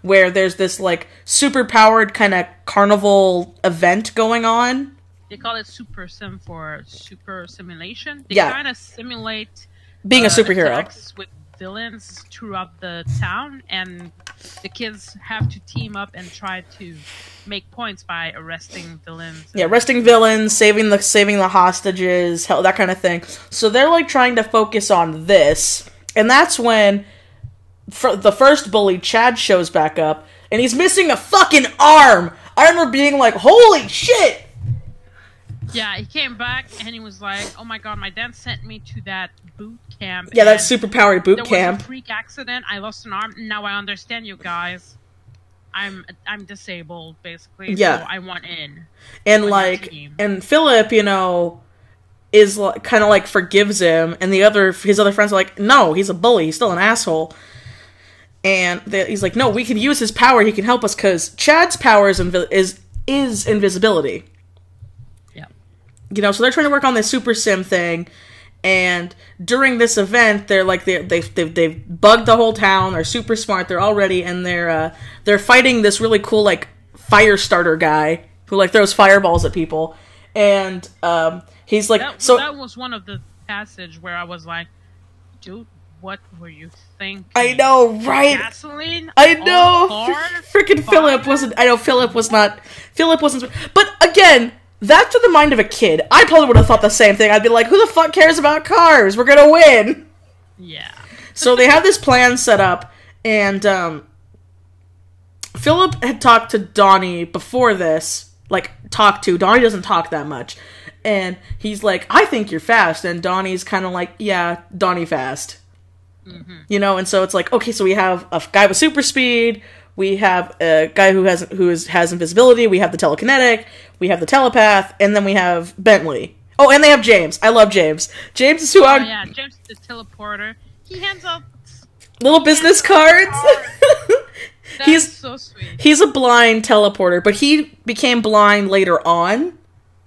Where there's this, super-powered kind of carnival event going on. They call it Super Sim for super simulation. They kind of simulate being a superhero with villains throughout the town, and the kids have to team up and try to make points by arresting villains. Yeah, arresting villains, saving the hostages, that kind of thing. So they're trying to focus on this, and that's when the first bully, Chad, shows back up, and he's missing a fucking arm. I remember being like, holy shit! Yeah, he came back and he was like, oh my God, my dad sent me to that boot camp. Yeah, that super-powered boot camp. There was a freak accident, I lost an arm, now I understand you guys. I'm disabled, basically, yeah. So I want in. And, and Philip, is kind of forgives him, and his other friends are like, no, he's a bully, he's still an asshole. And he's like, no, we can use his power, he can help us, because Chad's power is invisibility. So they're trying to work on this super sim thing, and during this event, they're they've bugged the whole town. They're super smart. They're all ready, and they're fighting this really cool fire starter guy who throws fireballs at people, and he's like, that was one of the passage where I was like, dude, what were you thinking? I know, right? Gasoline? I know. Freaking Philip wasn't. I know Philip wasn't. But again. That's to the mind of a kid. I probably would have thought the same thing. I'd be like, who the fuck cares about cars? We're gonna win! Yeah. So they have this plan set up, and Philip had talked to Donnie before this. Donnie doesn't talk that much. And he's like, I think you're fast. And Donnie's kind of like, yeah, Donnie fast. Mm-hmm. You know, and so it's like, okay, so we have a guy with super speed, we have a guy who has invisibility, we have the telekinetic, we have the telepath, and then we have Bentley. Oh, and they have James. I love James. James is who I'm... yeah, James is the teleporter. He hands out... little business cards. He's so sweet. He's a blind teleporter, but he became blind later on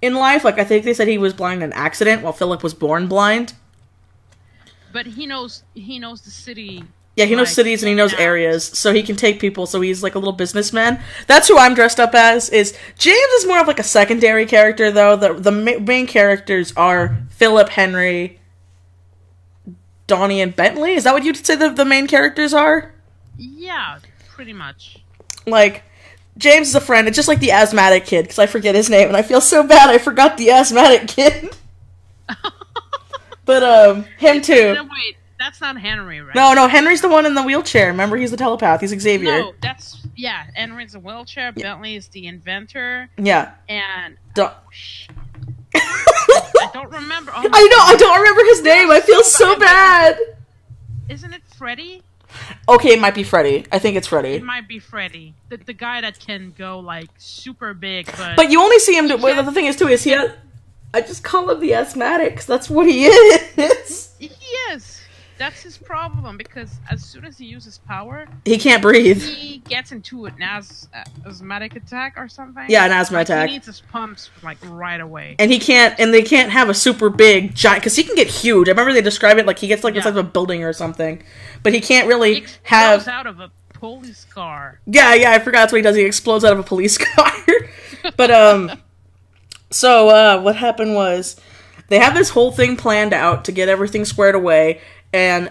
in life. Like, I think they said he was blind in an accident while Philip was born blind. But he knows the city. Yeah, he knows cities and he knows areas, so he can take people, so he's like a little businessman. That's who I'm dressed up as. James is more of like a secondary character, though. The main characters are Philip, Henry, Donnie, and Bentley. Is that what you'd say the main characters are? Yeah, pretty much. Like, James is a friend. It's just like the asthmatic kid, because I forget his name, and I feel so bad I forgot the asthmatic kid. But, him too. No, wait, that's not Henry, right? No, Henry's the one in the wheelchair. Remember, he's the telepath. He's Xavier. No, Henry's the wheelchair, Bentley is the inventor. Yeah. And... I don't remember. I don't remember his name. I feel so bad. Isn't it Freddy? Okay, it might be Freddy. I think it's Freddy. It might be Freddy. The guy that can go, like, super big, but... But you only see him... the thing is, too, is he... I just call him the asthmatic, 'cause that's what he is. He is. That's his problem, because as soon as he uses power... he can't breathe. He gets into an asthmatic attack or something. Yeah, an asthma attack. He needs his pumps, like, right away. And they can't have a super big, giant... because he can get huge. I remember they describe it like he gets, like, inside of a building or something. But he can't really he have... explodes out of a police car. Yeah, I forgot that's what he does. He explodes out of a police car. But, So, what happened was, they have this whole thing planned out to get everything squared away, and,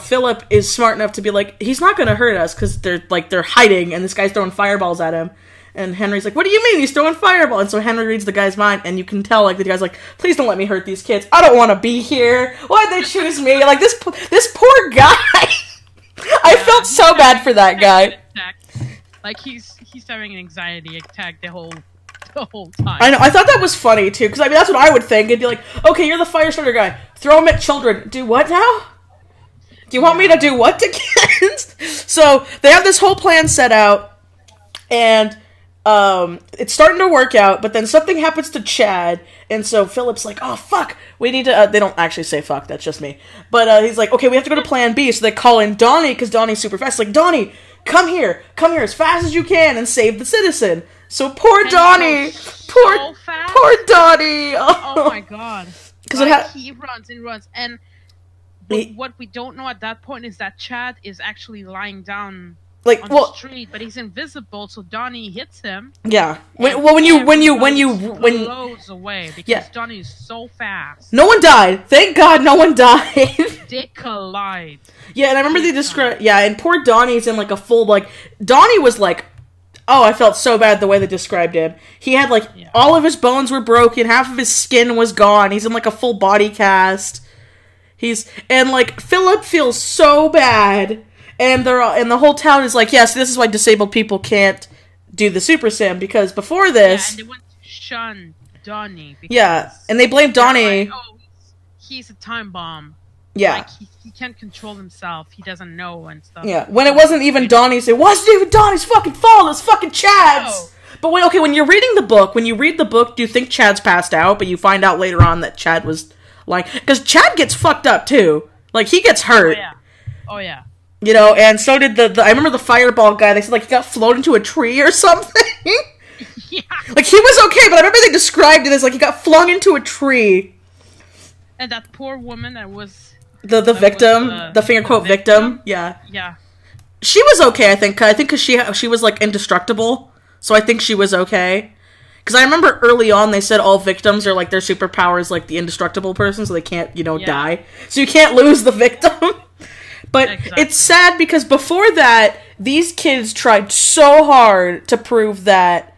Philip is smart enough to be like, he's not gonna hurt us, because they're hiding, and this guy's throwing fireballs at him, and Henry's like, what do you mean, he's throwing fireballs? And so Henry reads the guy's mind, and you can tell, like, the guy's like, please don't let me hurt these kids, I don't want to be here, why'd they choose me? Like, this poor guy! I felt so bad for that guy. Like, he's having an anxiety attack the whole time. I know. I thought that was funny too, because I mean that's what I would think. It'd be like, okay, you're the fire starter guy. Throw him at children. Do what now? Do you want me to do what to kids? So they have this whole plan set out, and it's starting to work out. But then something happens to Chad, and so Philip's like, oh fuck, we need to. They don't actually say fuck. That's just me. But he's like, okay, we have to go to Plan B. So they call in Donnie because Donnie's super fast. Like, Donnie, come here as fast as you can and save the citizen. So poor Donnie, poor Donnie. Oh my god! Because he runs, and what we don't know at that point is that Chad is actually lying down on the street, but he's invisible, so Donnie hits him. Yeah. When you blows away because Donnie is so fast. No one died. Thank God, no one died. They collide. Yeah, and I remember they described. Yeah, and poor Donnie's in like a full Donnie was like. Oh, I felt so bad the way they described him. He had, all of his bones were broken, half of his skin was gone, he's in, a full body cast. Philip feels so bad, and the whole town is like, yes, this is why disabled people can't do the Super Sim, because before this... Yeah, and they want to shun Donnie. Yeah, and they blame Donnie... Like, oh, he's a time bomb. Yeah. Like, he can't control himself. He doesn't know and stuff. Yeah. When it wasn't even Donnie's, it wasn't even Donnie's fucking fault. It was fucking Chad's. No. But when you're reading the book, do you think Chad's passed out? But you find out later on that Chad was because Chad gets fucked up too. Like, he gets hurt. Oh yeah. You know, and so did I remember the fireball guy. They said he got flown into a tree or something. Yeah. Like, he was okay, but I remember they described it as he got flung into a tree. And that poor woman that was. The victim, the finger quote victim, yeah. She was okay, I think because she was indestructible, so I think she was okay. Because I remember early on they said all victims are their superpower is the indestructible person, so they can't die. So you can't lose the victim. But It's sad because before that, these kids tried so hard to prove that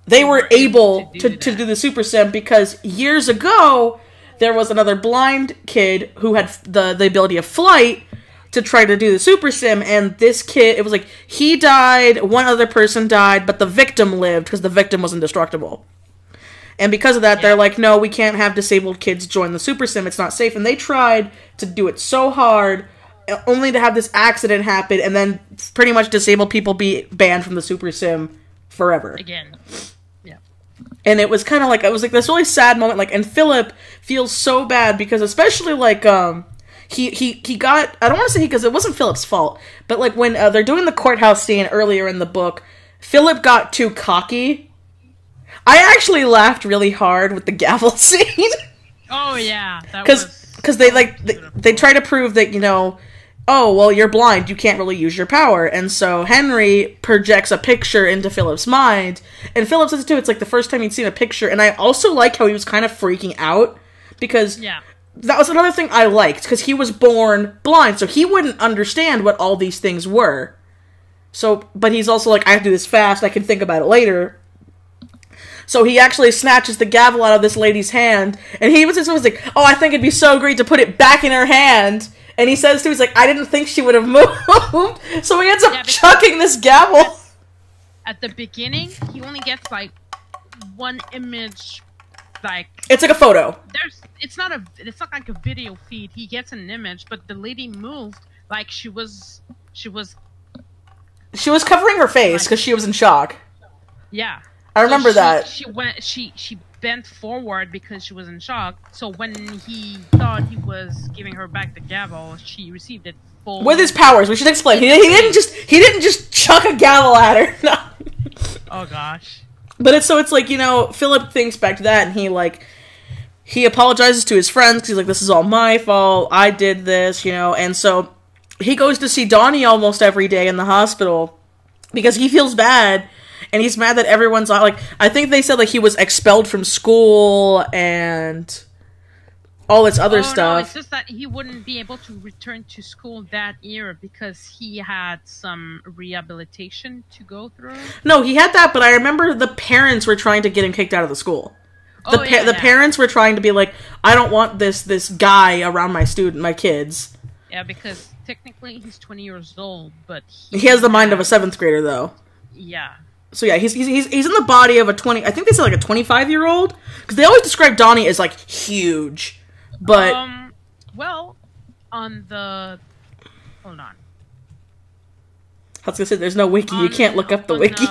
they were able to do the Super Sim, because years ago. There was another blind kid who had the ability of flight to try to do the Super Sim, and this kid, it was he died, one other person died, but the victim lived because the victim was indestructible. And because of that, they're like, no, we can't have disabled kids join the Super Sim. It's not safe. And they tried to do it so hard, only to have this accident happen, and then pretty much disabled people be banned from the Super Sim forever. Again. Yeah. And it was kind of like, it was like this really sad moment, like, and Philip feels so bad because especially, like, he got, I don't want to say because it wasn't Philip's fault, but, like, when they're doing the courthouse scene earlier in the book, Philip got too cocky. I actually laughed really hard with the gavel scene. Oh, yeah. Because they try to prove that, you know, oh, well, you're blind, you can't really use your power. And so Henry projects a picture into Philip's mind, and Philip says, too, it's like the first time he'd seen a picture, and I also like how he was kind of freaking out, because that was another thing I liked, because he was born blind, so he wouldn't understand what all these things were. So, but he's also like, I have to do this fast, I can think about it later. So he actually snatches the gavel out of this lady's hand, and he was just like, oh, I think it'd be so great to put it back in her hand. And he says to her, he's like, I didn't think she would have moved. So he ends up chucking this gavel. At the beginning, he only gets, like, one image, like... It's like a photo. It's not like a video feed. He gets an image, but the lady moved like she was covering her face because she was in shock. Yeah. I remember that. She bent forward because she was in shock. So when he thought he was giving her back the gavel, she received it full with his powers. We should explain. He didn't just chuck a gavel at her. No. Oh gosh. But it's like, you know, Philip thinks back to that, and he apologizes to his friends because he's like, this is all my fault. I did this, you know. And so he goes to see Donnie almost every day in the hospital because he feels bad. And he's mad that everyone's like, I think they said like he was expelled from school and all this other stuff. No, it's just that he wouldn't be able to return to school that year because he had some rehabilitation to go through. No, he had that, but I remember the parents were trying to get him kicked out of the school. The parents were trying to be like, I don't want this guy around my kids. Yeah, because technically he's 20 years old, but he has the mind of a 7th grader, though. Yeah. So yeah, he's in the body of a 20. I think they said like a 25-year-old because they always describe Donnie as like huge, but well, on the hold on. I was gonna say there's no wiki. You can't look up the wiki.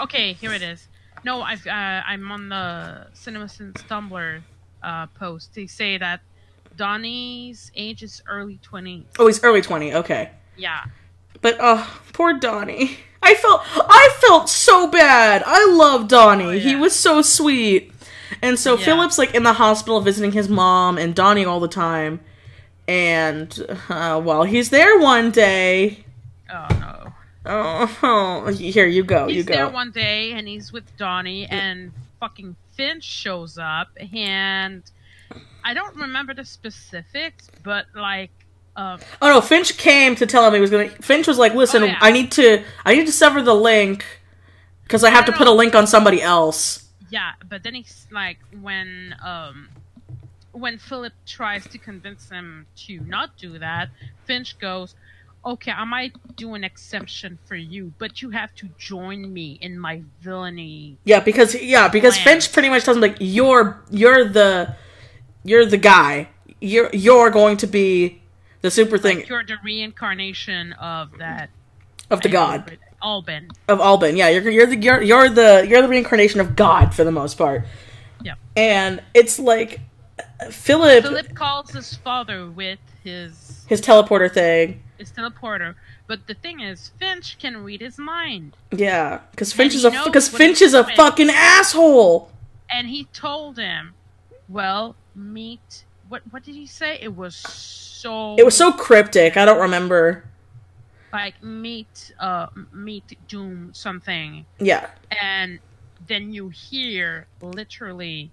Okay, here it is. No, I'm on the CinemaSins Tumblr post. They say that Donnie's age is early 20s. Oh, he's early 20. Okay. Yeah. But poor Donnie. I felt so bad. I love Donnie. Oh, yeah. He was so sweet. And so Philip's like in the hospital visiting his mom and Donnie all the time. And while he's there one day. Oh no. Oh, here you go. He's there one day and he's with Donnie and fucking Finch shows up and I don't remember the specifics, but like. Oh no! Finch came to tell him he was gonna. Finch was like, "Listen, I need to sever the link because I have to put a link on somebody else." Yeah, but then he's like, when Philip tries to convince him to not do that, Finch goes, "Okay, I might do an exception for you, but you have to join me in my villainy." Yeah, because Finch pretty much tells him like, "You're the guy. You're going to be." The super thing. Like you're the reincarnation of that. Of the god. Alban. Of Alban, yeah. You're the reincarnation of God for the most part. Yeah. And it's like Philip calls his father with his teleporter thing. His teleporter. But the thing is, Finch can read his mind. Yeah, because Finch is a fucking asshole. And he told him, well, meet what did he say? It was so cryptic. I don't remember. Like meet Doom something. Yeah. And then you hear literally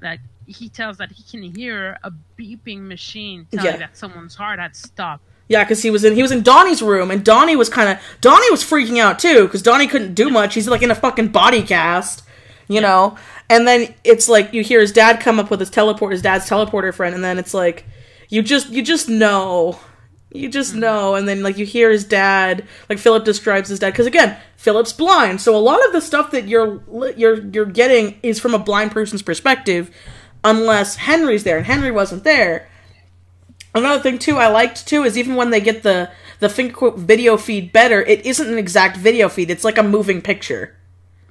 like he tells that he can hear a beeping machine telling that someone's heart had stopped. Yeah, because he was in Donnie's room, and Donnie was freaking out too, because Donnie couldn't do much. He's like in a fucking body cast, you know. And then it's like you hear his dad come up with his dad's teleporter friend, and then it's like you just know You just know, and then, like, you hear his dad, like, Philip describes his dad, because, again, Philip's blind, so a lot of the stuff that you're getting is from a blind person's perspective, unless Henry's there, and Henry wasn't there. Another thing, too, I liked, too, is even when they get the finger quote video feed better, it isn't an exact video feed, it's like a moving picture.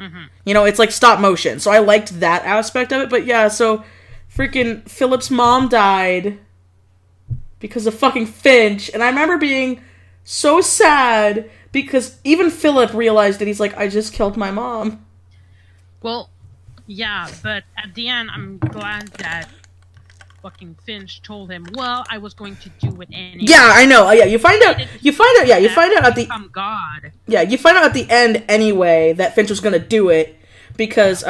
Mm-hmm. You know, it's like stop motion, so I liked that aspect of it, but yeah, so, freaking Philip's mom died because of fucking Finch, and I remember being so sad, because even Philip realized that he's like, I just killed my mom. Well, yeah, but at the end, I'm glad that fucking Finch told him, well, I was going to do it anyway. Yeah, I know, yeah, you find out at God. Yeah, you find out at the end anyway that Finch was gonna do it, because,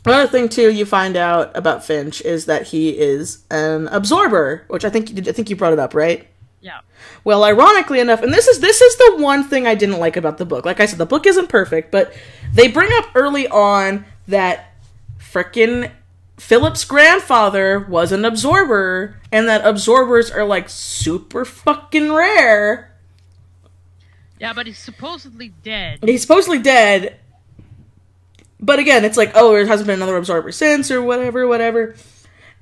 another thing, too, you find out about Finch is that he is an absorber, which I think you brought it up, right? Yeah. Well, ironically enough, and this is the one thing I didn't like about the book. Like I said, the book isn't perfect, but they bring up early on that frickin' Philip's grandfather was an absorber, and that absorbers are, like, super fucking rare. Yeah, but he's supposedly dead. But again, it's like, oh, there hasn't been another absorber since, or whatever.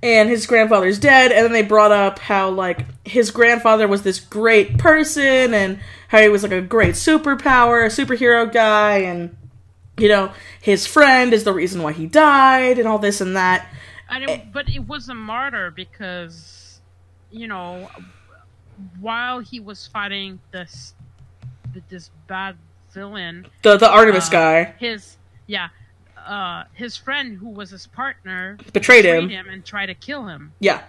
And his grandfather's dead, and then they brought up how, like, his grandfather was this great person, and how he was, like, a great superhero guy, and, you know, his friend is the reason why he died, and all this and that. But it was a martyr, because, you know, while he was fighting this bad villain... The Artemis guy. His friend, who was his partner, betrayed him and tried to kill him. Yeah.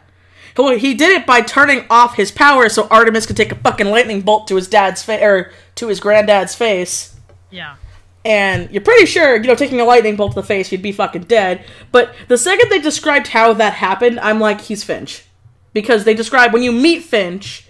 Well, he did it by turning off his power so Artemis could take a fucking lightning bolt to his dad's face, or to his granddad's face. Yeah. And you're pretty sure, you know, taking a lightning bolt to the face, you'd be fucking dead. But the second they described how that happened, I'm like, he's Finch. Because they describe, when you meet Finch,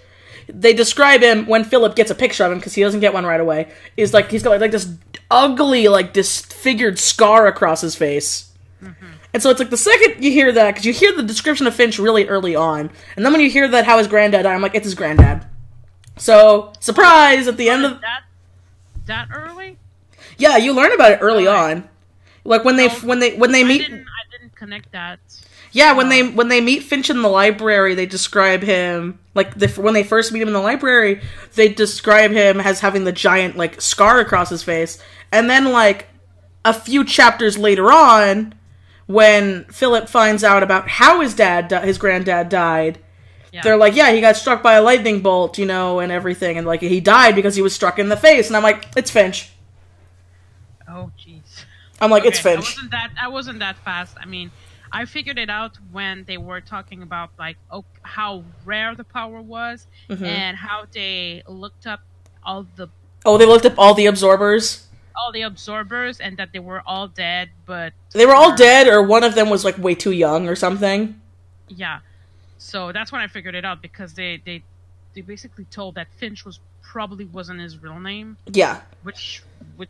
they describe him, when Philip gets a picture of him, because he doesn't get one right away, is like, he's got like this ugly, like, disfigured scar across his face. Mm-hmm. And so it's like, the second you hear that, because you hear the description of Finch really early on, and then when you hear that how his granddad died, I'm like, it's his granddad. So, surprise, at the end of... That early? Yeah, you learn about it early on. Like, when they meet... I didn't connect that. Yeah, when they meet Finch in the library, they describe him, like, when they first meet him in the library, they describe him as having the giant, like, scar across his face. And then, like, a few chapters later on, when Philip finds out about how his granddad died, they're like, yeah, he got struck by a lightning bolt, you know, and everything, and, like, he died because he was struck in the face. And I'm like, it's Finch. Oh, jeez. I'm like, it's Finch. I wasn't that fast. I mean... I figured it out when they were talking about, like, how rare the power was, mm-hmm. and how they looked up all the... Oh, they looked up all the absorbers? All the absorbers, and that they were all dead, but... They were all dead, or one of them was, like, way too young or something? Yeah. So that's when I figured it out, because they basically told that Finch probably wasn't his real name. Yeah. Which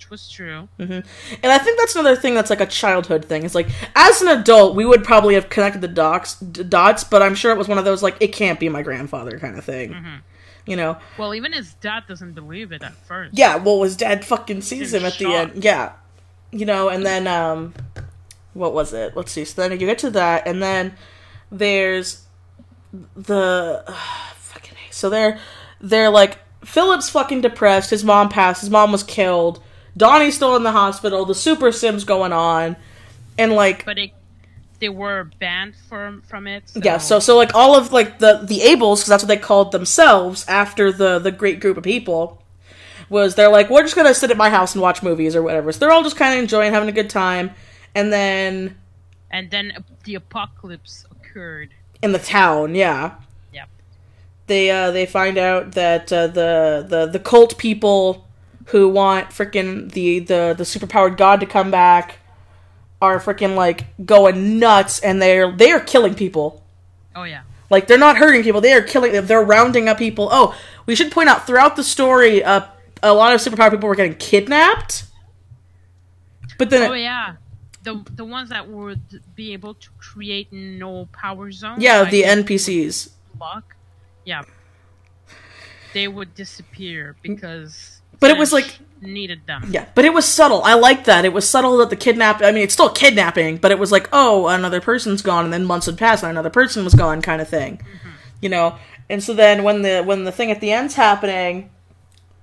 was true. Mm-hmm. And I think that's another thing that's like a childhood thing. It's like, as an adult, we would probably have connected the dots, but I'm sure it was one of those, like, it can't be my grandfather kind of thing. Mm-hmm. You know? Well, even his dad doesn't believe it at first. Yeah, well, his dad fucking sees him at the end. Yeah. You know, and then, what was it? Let's see. So then you get to that, and then there's the... So they're like, Philip's fucking depressed, his mom passed, his mom was killed, Donnie's still in the hospital, the super sim's going on, and like... But they were banned from it, so... Yeah, so like all of like the Ables, because that's what they called themselves after the great group of people, was they're like, we're just gonna sit at my house and watch movies or whatever. So they're all just kind of enjoying, having a good time, and then... And then the apocalypse occurred. In the town, yeah. They find out that the cult people who want frickin' the superpowered god to come back are frickin' like going nuts, and they are killing people. Oh yeah. Like, they're not hurting people, they're rounding up people. Oh, we should point out, throughout the story, a lot of superpowered people were getting kidnapped. But then the ones that would be able to create no power zones. Yeah, the NPCs. Luck. Yeah. they would disappear because But it was like... needed them. Yeah, but it was subtle. I like that. It was subtle that the it's still kidnapping, but it was like, oh, another person's gone, and then months had passed, and another person was gone, kind of thing. Mm-hmm. You know? And so then when the thing at the end's happening,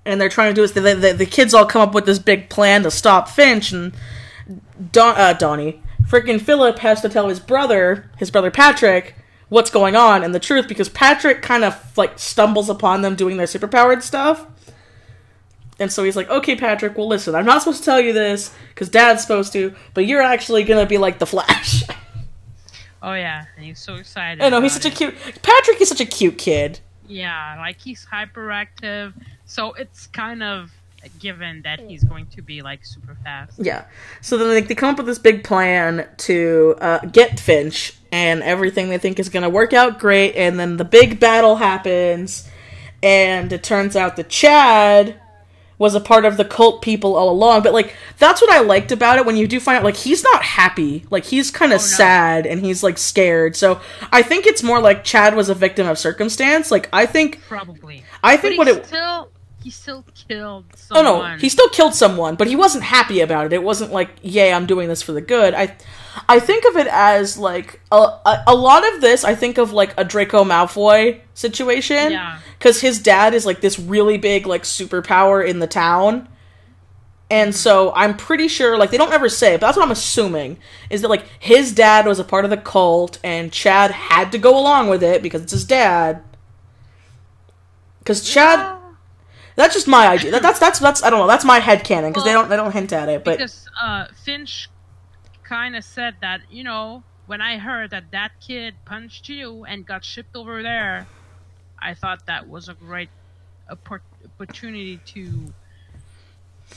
and they're trying to do this, the kids all come up with this big plan to stop Finch, and Donnie, freaking Philip has to tell his brother Patrick, what's going on and the truth, because Patrick kind of, like, stumbles upon them doing their superpowered stuff. And so he's like, okay, Patrick, well, listen, I'm not supposed to tell you this, because Dad's supposed to, but you're actually gonna be like the Flash. Oh, yeah, and he's so excited. I know, he's such a cute... Patrick is such a cute kid. Yeah, like, he's hyperactive, so it's kind of a given that he's going to be, like, super fast. Yeah. So then they come up with this big plan to get Finch, and everything they think is gonna work out great, and then the big battle happens, and it turns out that Chad was a part of the cult people all along, but, like, that's what I liked about it, when you do find out, like, he's not happy, like, he's kind of sad, and he's, like, scared, so I think it's more like Chad was a victim of circumstance, like, I think... Probably. I think but what he still killed someone. Oh, no, he still killed someone, but he wasn't happy about it. It wasn't like, yay, I'm doing this for the good. I think of it as, like, a lot of this, I think of, like, a Draco Malfoy situation. Yeah. Because his dad is, like, this really big, like, superpower in the town. And so I'm pretty sure, like, they don't ever say, but that's what I'm assuming, is that, like, his dad was a part of the cult, and Chad had to go along with it because it's his dad. Because Chad... That's just my idea. That's I don't know. That's my headcanon, because they don't hint at it. But because Finch kind of said that, you know, when I heard that kid punched you and got shipped over there, I thought that was a great opportunity to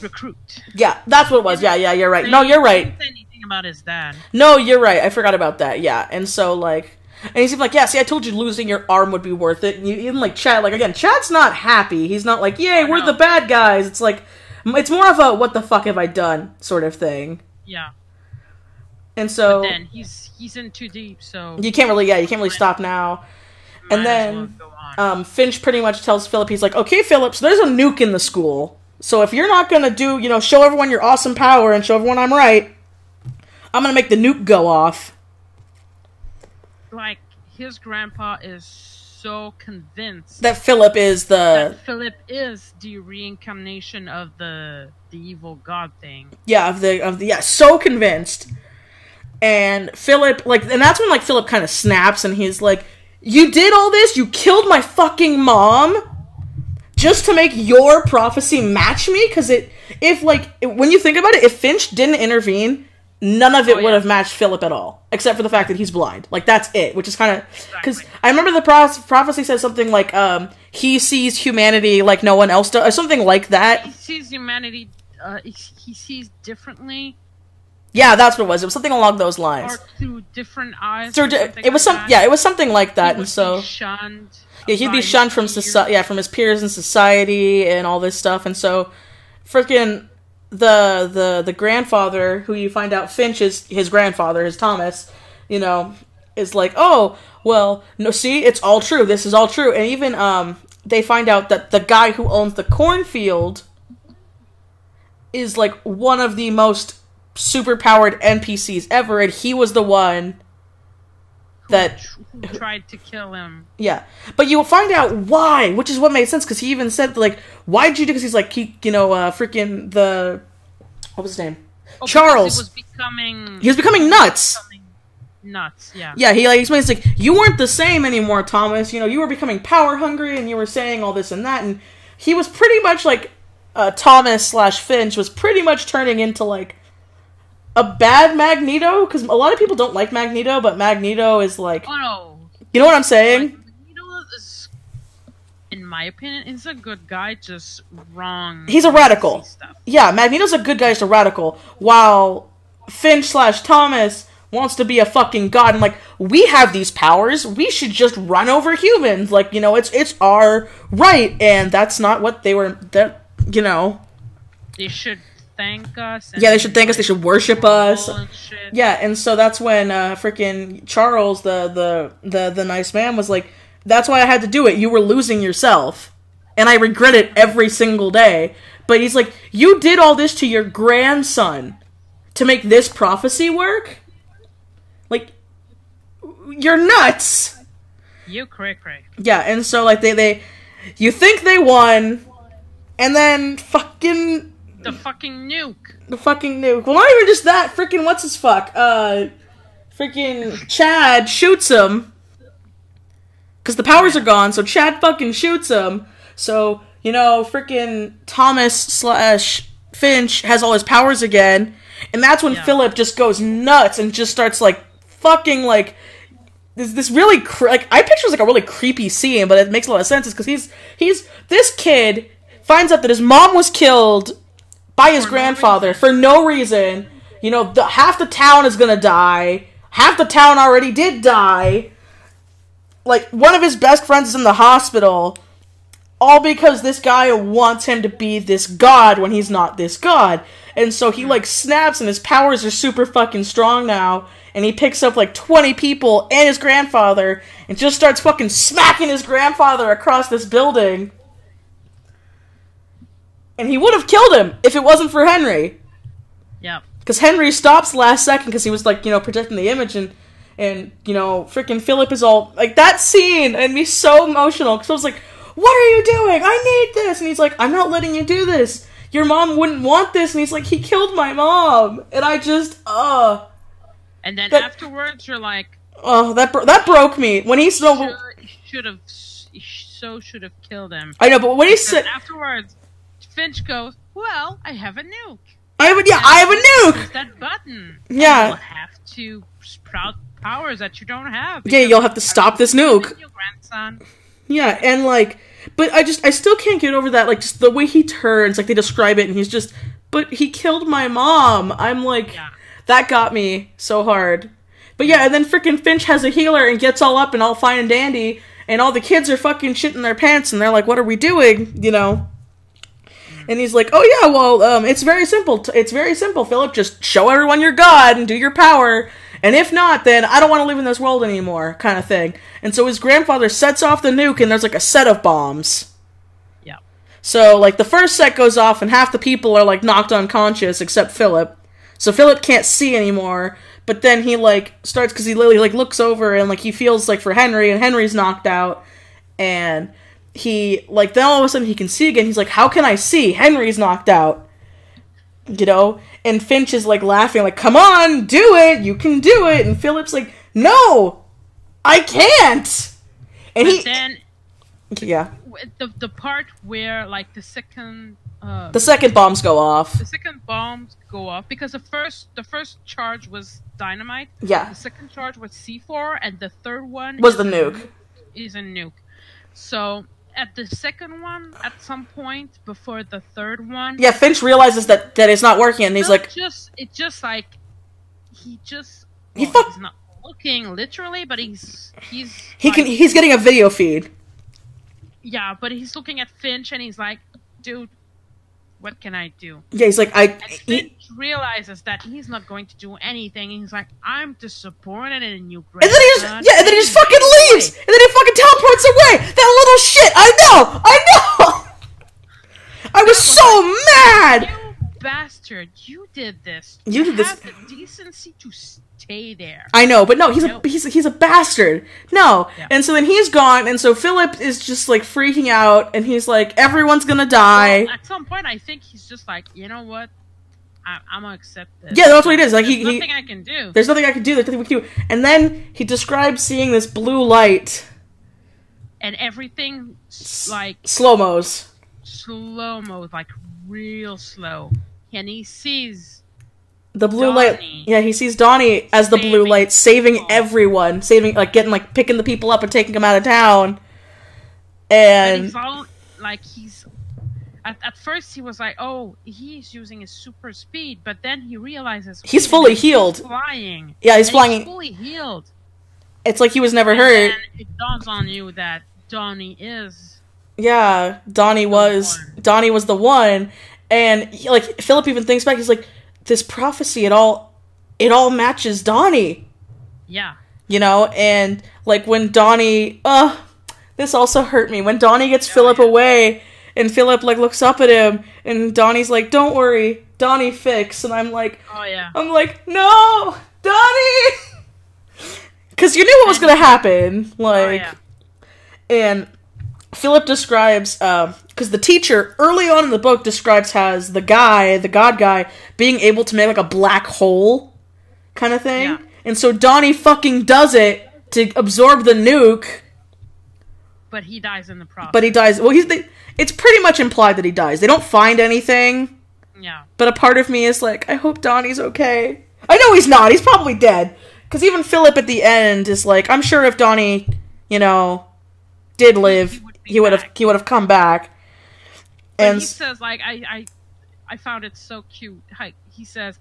recruit. Yeah, that's what it was. Yeah, you're right. No, you're right. He didn't say anything about his dad. No, you're right. I forgot about that. Yeah, and so, like... And he's like, yeah, see, I told you losing your arm would be worth it. And even, like, Chad, like, again, Chad's not happy. He's not like, yay, we're the bad guys. It's like, it's more of a, what the fuck have I done sort of thing. Yeah. And so... But then, he's in too deep, so... You can't really stop now. And then, Finch pretty much tells Philip, he's like, okay, Philip, so there's a nuke in the school. So if you're not gonna show everyone your awesome power and show everyone I'm right, I'm gonna make the nuke go off. Like, his grandpa is so convinced that Philip is the reincarnation of the evil god thing. Yeah, so convinced. And Philip, like, and that's when, like, Philip kind of snaps, and he's like, you did all this? You killed my fucking mom? Just to make your prophecy match me? Because when you think about it, if Finch didn't intervene, none of it would have matched Philip at all, except for the fact that he's blind. Like, that's it, which is kind of... Because I remember the prophecy says something like, he sees humanity like no one else does, or something like that. He sees humanity, he sees differently. Yeah, that's what it was. It was something along those lines. Or through different eyes. It was it was something like that, and so... Be shunned. Yeah, he'd be shunned from from his peers in society and all this stuff, and so... Freaking... The grandfather, who you find out Finch is his grandfather, his Thomas, is like, oh, well, no, see, it's all true. This is all true. And even, they find out that the guy who owns the cornfield is, like, one of the most super-powered NPCs ever, and he was the one who tried to kill him. Yeah. But you'll find out why, which is what made sense, because he even said, like, why'd you do, because he's like, freaking what was his name? Charles. He was becoming nuts. Nuts, yeah. Yeah, he, like, explains, like, you weren't the same anymore, Thomas, you were becoming power hungry, and you were saying all this and that, and he was pretty much, like, Thomas/Finch was pretty much turning into, like, a bad Magneto, because a lot of people don't like Magneto, but Magneto is like... Oh, no. You know what I'm saying? Magneto is, in my opinion, is a good guy, just wrong. He's a radical. Yeah, Magneto's a good guy, just a radical, while Finch/Thomas wants to be a fucking god, and, like, we have these powers, we should just run over humans, like, it's our right, and that's not what they were, They should thank us. Yeah, they should thank us. They should worship us. Yeah, and so that's when freaking Charles, the nice man, was like, "That's why I had to do it. You were losing yourself." and I regret it every single day. But he's like, you did all this to your grandson to make this prophecy work? Like, you're nuts. You cray-cray. Yeah, and so, like, they you think they won, and then fucking... The fucking nuke. The fucking nuke. Well, not even just that, freaking what's-his-fuck, freaking Chad shoots him, because the powers are gone, so Chad fucking shoots him, so, you know, freaking Thomas/Finch has all his powers again, and that's when Philip just goes nuts and just starts, like, fucking, like, this really, like, I picture it like a really creepy scene, but it makes a lot of sense, because this kid finds out that his mom was killed by his grandfather for no reason. You know, half the town is gonna die. Half the town already did die. Like, one of his best friends is in the hospital. All because this guy wants him to be this god when he's not this god. And so he, like, snaps and his powers are super fucking strong now. And he picks up, like, 20 people and his grandfather and just starts fucking smacking his grandfather across this building. And he would have killed him if it wasn't for Henry. Yep. Because Henry stops last second because he was, like, you know, protecting the image, and you know, freaking Philip is all... Like, that scene made me so emotional, because I was like, what are you doing? I need this! And he's like, I'm not letting you do this. Your mom wouldn't want this. And he's like, he killed my mom. And I just, And then afterwards, you're like... Oh, that broke me. When he should have killed him. I know, but when he said... Afterwards, Finch goes, well, I have a nuke. I have a nuke! Use that button. Yeah. You'll have to sprout powers that you don't have. Yeah, you'll have to stop this nuke. Your grandson. Yeah, and, like... But I still can't get over that, like, just the way he turns, like, they describe it, and he's just... But he killed my mom! I'm like... Yeah. That got me so hard. But yeah, and then freaking Finch has a healer and gets all up and all fine and dandy, and all the kids are fucking shitting their pants, and they're like, what are we doing? You know? And he's like, oh yeah, well, it's very simple. It's very simple, Philip. Just show everyone you're God and do your power. And if not, then I don't want to live in this world anymore, kind of thing. And so his grandfather sets off the nuke, and there's like a set of bombs. Yeah. So, like, the first set goes off, and half the people are, like, knocked unconscious, except Philip. So Philip can't see anymore, but then he, like, starts, because he literally, like, looks over, and, like, he feels, like, for Henry, and Henry's knocked out, and... He, like, then all of a sudden he can see again. He's like, how can I see? Henry's knocked out. You know? And Finch is, like, laughing, like, come on, do it! You can do it! And Philip's like, no! I can't! And but then... Yeah. The part where, like, the second bombs go off. The second bombs go off, because the first charge was dynamite. Yeah. The second charge was C4, and the third one... Was the nuke. Is a nuke. So... At the second one, at some point before the third one, yeah, Finch realizes that it's not working, and he's like, he's not looking literally, but he's getting a video feed. Yeah, but he's looking at Finch, and he's like, dude, what can I do? Yeah, he's like, Finch realizes that he's not going to do anything. He's like, I'm disappointed in you, and then he just fucking leaves, and then he fucking teleports away. That little shit. I know. I was so mad. You bastard! You did this. You did this. Have the decency to stay there. I know, but no, he's a bastard. No, yeah. And so then he's gone, and so Philip is just like freaking out, and he's like, everyone's gonna die. Well, at some point, I think he's just like, you know what? I'm gonna accept this. Yeah, that's what it is. Like, there's nothing I can do. There's nothing I can do. There's nothing we can do. And then he describes seeing this blue light. And everything, like... Slow-mos, like, real slow. And he sees... The blue light... Yeah, he sees Donnie as the blue light, saving everyone. Picking the people up and taking them out of town. And he's all, like, he's... At first, he was like, "Oh, he's using his super speed," but then he realizes he's fully healed. He's flying. Yeah, he's flying. He's fully healed. It's like he was never hurt. And it dawns on you that Donnie is. Yeah, Donnie was the one, and like Philip even thinks back. He's like, "This prophecy, it all matches Donnie." Yeah. You know, and like when Donnie, this also hurt me. When Donnie gets Philip away, and Philip, like, looks up at him, and Donnie's like, don't worry, Donnie fix. And I'm like, no, Donnie! Because you knew what was going to happen. Like, and Philip describes, because the teacher, early on in the book, describes as the god guy, being able to make, like, a black hole kind of thing. Yeah. And so Donnie fucking does it to absorb the nuke. But he dies in the process. But he dies. Well, it's pretty much implied that he dies. They don't find anything. Yeah. But a part of me is like, I hope Donnie's okay. I know he's not. He's probably dead. Because even Philip at the end is like, I'm sure if Donnie, did live, he would have come back. But and he says, like, I found it so cute. He says,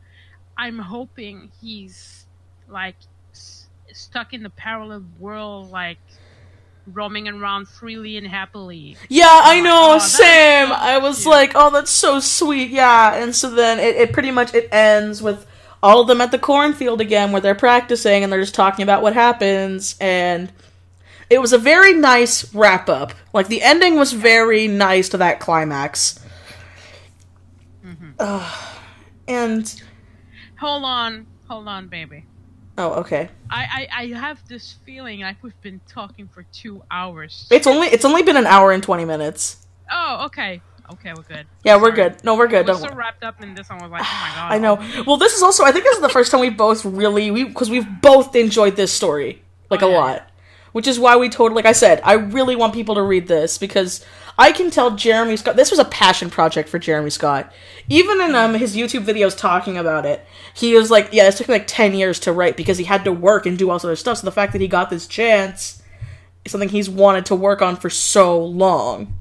I'm hoping he's, like, stuck in the parallel world, like, roaming around freely and happily. Yeah, I know, same. So I was like, oh, that's so sweet, yeah. And so then it pretty much, it ends with all of them at the cornfield again, where they're practicing, and they're just talking about what happens, and it was a very nice wrap-up. Like, the ending was very nice to that climax. Mm-hmm. And... Hold on, baby. Oh, okay. I have this feeling like we've been talking for 2 hours. It's only been an hour and 20 minutes. Oh, okay. Okay, we're good. Yeah, we're good. No, we're good. I was so wrapped up in this, I was like, oh my god. I know. Well, this is also, I think this is the first time we both because we've both enjoyed this story, like, a lot. Which is why we like I said, I really want people to read this, because I can tell Jeremy Scott, this was a passion project for Jeremy Scott. Even in his YouTube videos talking about it, he was like, yeah, it took me like 10 years to write, because he had to work and do all this other stuff, so the fact that he got this chance is something he's wanted to work on for so long.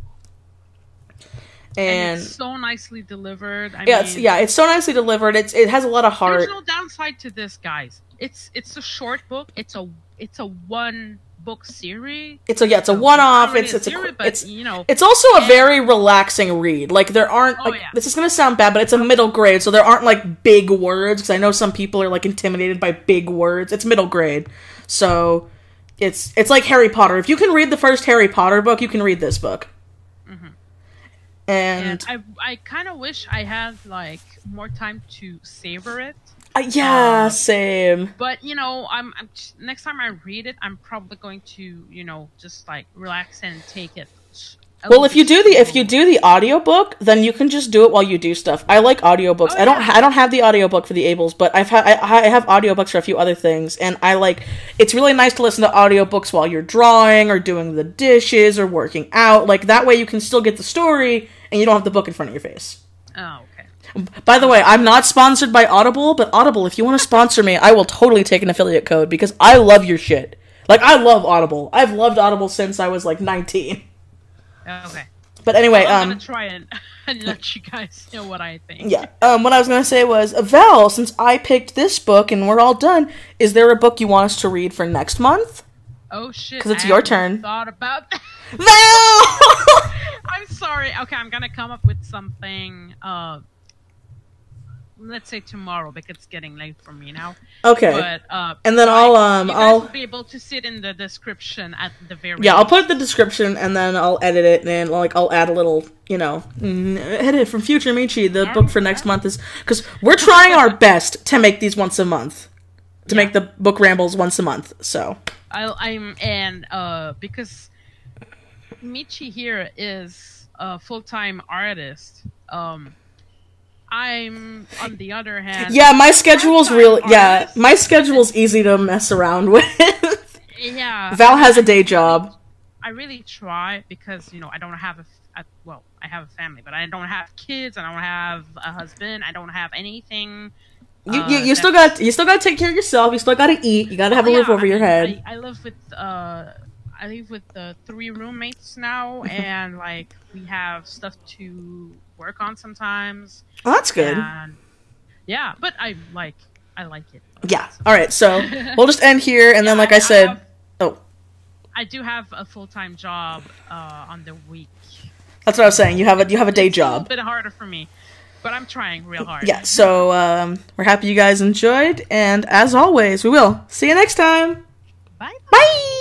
And it's so nicely delivered. It's so nicely delivered. It has a lot of heart. There's no downside to this, guys. It's a short book. It's a one book series. It's a one-off. It's also a very relaxing read. Like, there aren't this is gonna sound bad, but it's a middle grade, so there aren't like big words, because I know some people are like intimidated by big words. It's middle grade, so it's like Harry Potter. If you can read the first Harry Potter book, you can read this book. Mm-hmm. And I kind of wish I had like more time to savor it. Same. But I'm next time I read it, I'm probably going to just like relax and take it. Well, if you do the audiobook, then you can just do it while you do stuff. I like audiobooks. I don't have the audiobook for the Ables, but I have audiobooks for a few other things, and it's really nice to listen to audiobooks while you're drawing or doing the dishes or working out. Like, that way you can still get the story and you don't have the book in front of your face. Oh, okay. By the way, I'm not sponsored by Audible, but Audible, if you want to sponsor me, I will totally take an affiliate code, because I love your shit. Like, I love Audible. I've loved Audible since I was like 19. Okay. But anyway, I'm gonna try and let you guys know what I think. Yeah. What I was gonna say was, Val, since I picked this book and we're all done, is there a book you want us to read for next month? Oh shit! Because it's your turn. Thought about that. Val. I'm sorry. Okay, I'm gonna come up with something. Let's say tomorrow, because it's getting late for me now. Okay. But and then I'll be able to see it in the description at the very end. I'll put the description, and then I'll edit it, and I'll add a little, edit from Future Michi. The book for next month is, because we're trying our best to make these once a month, to make the book rambles once a month. So because Michi here is a full-time artist. I'm, on the other hand... Yeah, my schedule's my schedule's easy to mess around with. Yeah. Val has a day job. I really try, because, I don't have I have a family, but I don't have kids, I don't have a husband, I don't have anything. You still got to take care of yourself, you still got to eat, you got to have a roof over your head. I live with 3 roommates now, and, like, we have stuff to work on sometimes. Oh, that's good. And, yeah, but I like it. Yeah. All right. So we'll just end here, and then, like I said, I do have a full-time job on the week. That's what I was saying. You have a day job. It's a little bit harder for me, but I'm trying real hard. Yeah. So we're happy you guys enjoyed, and as always, we will see you next time. Bye. Bye.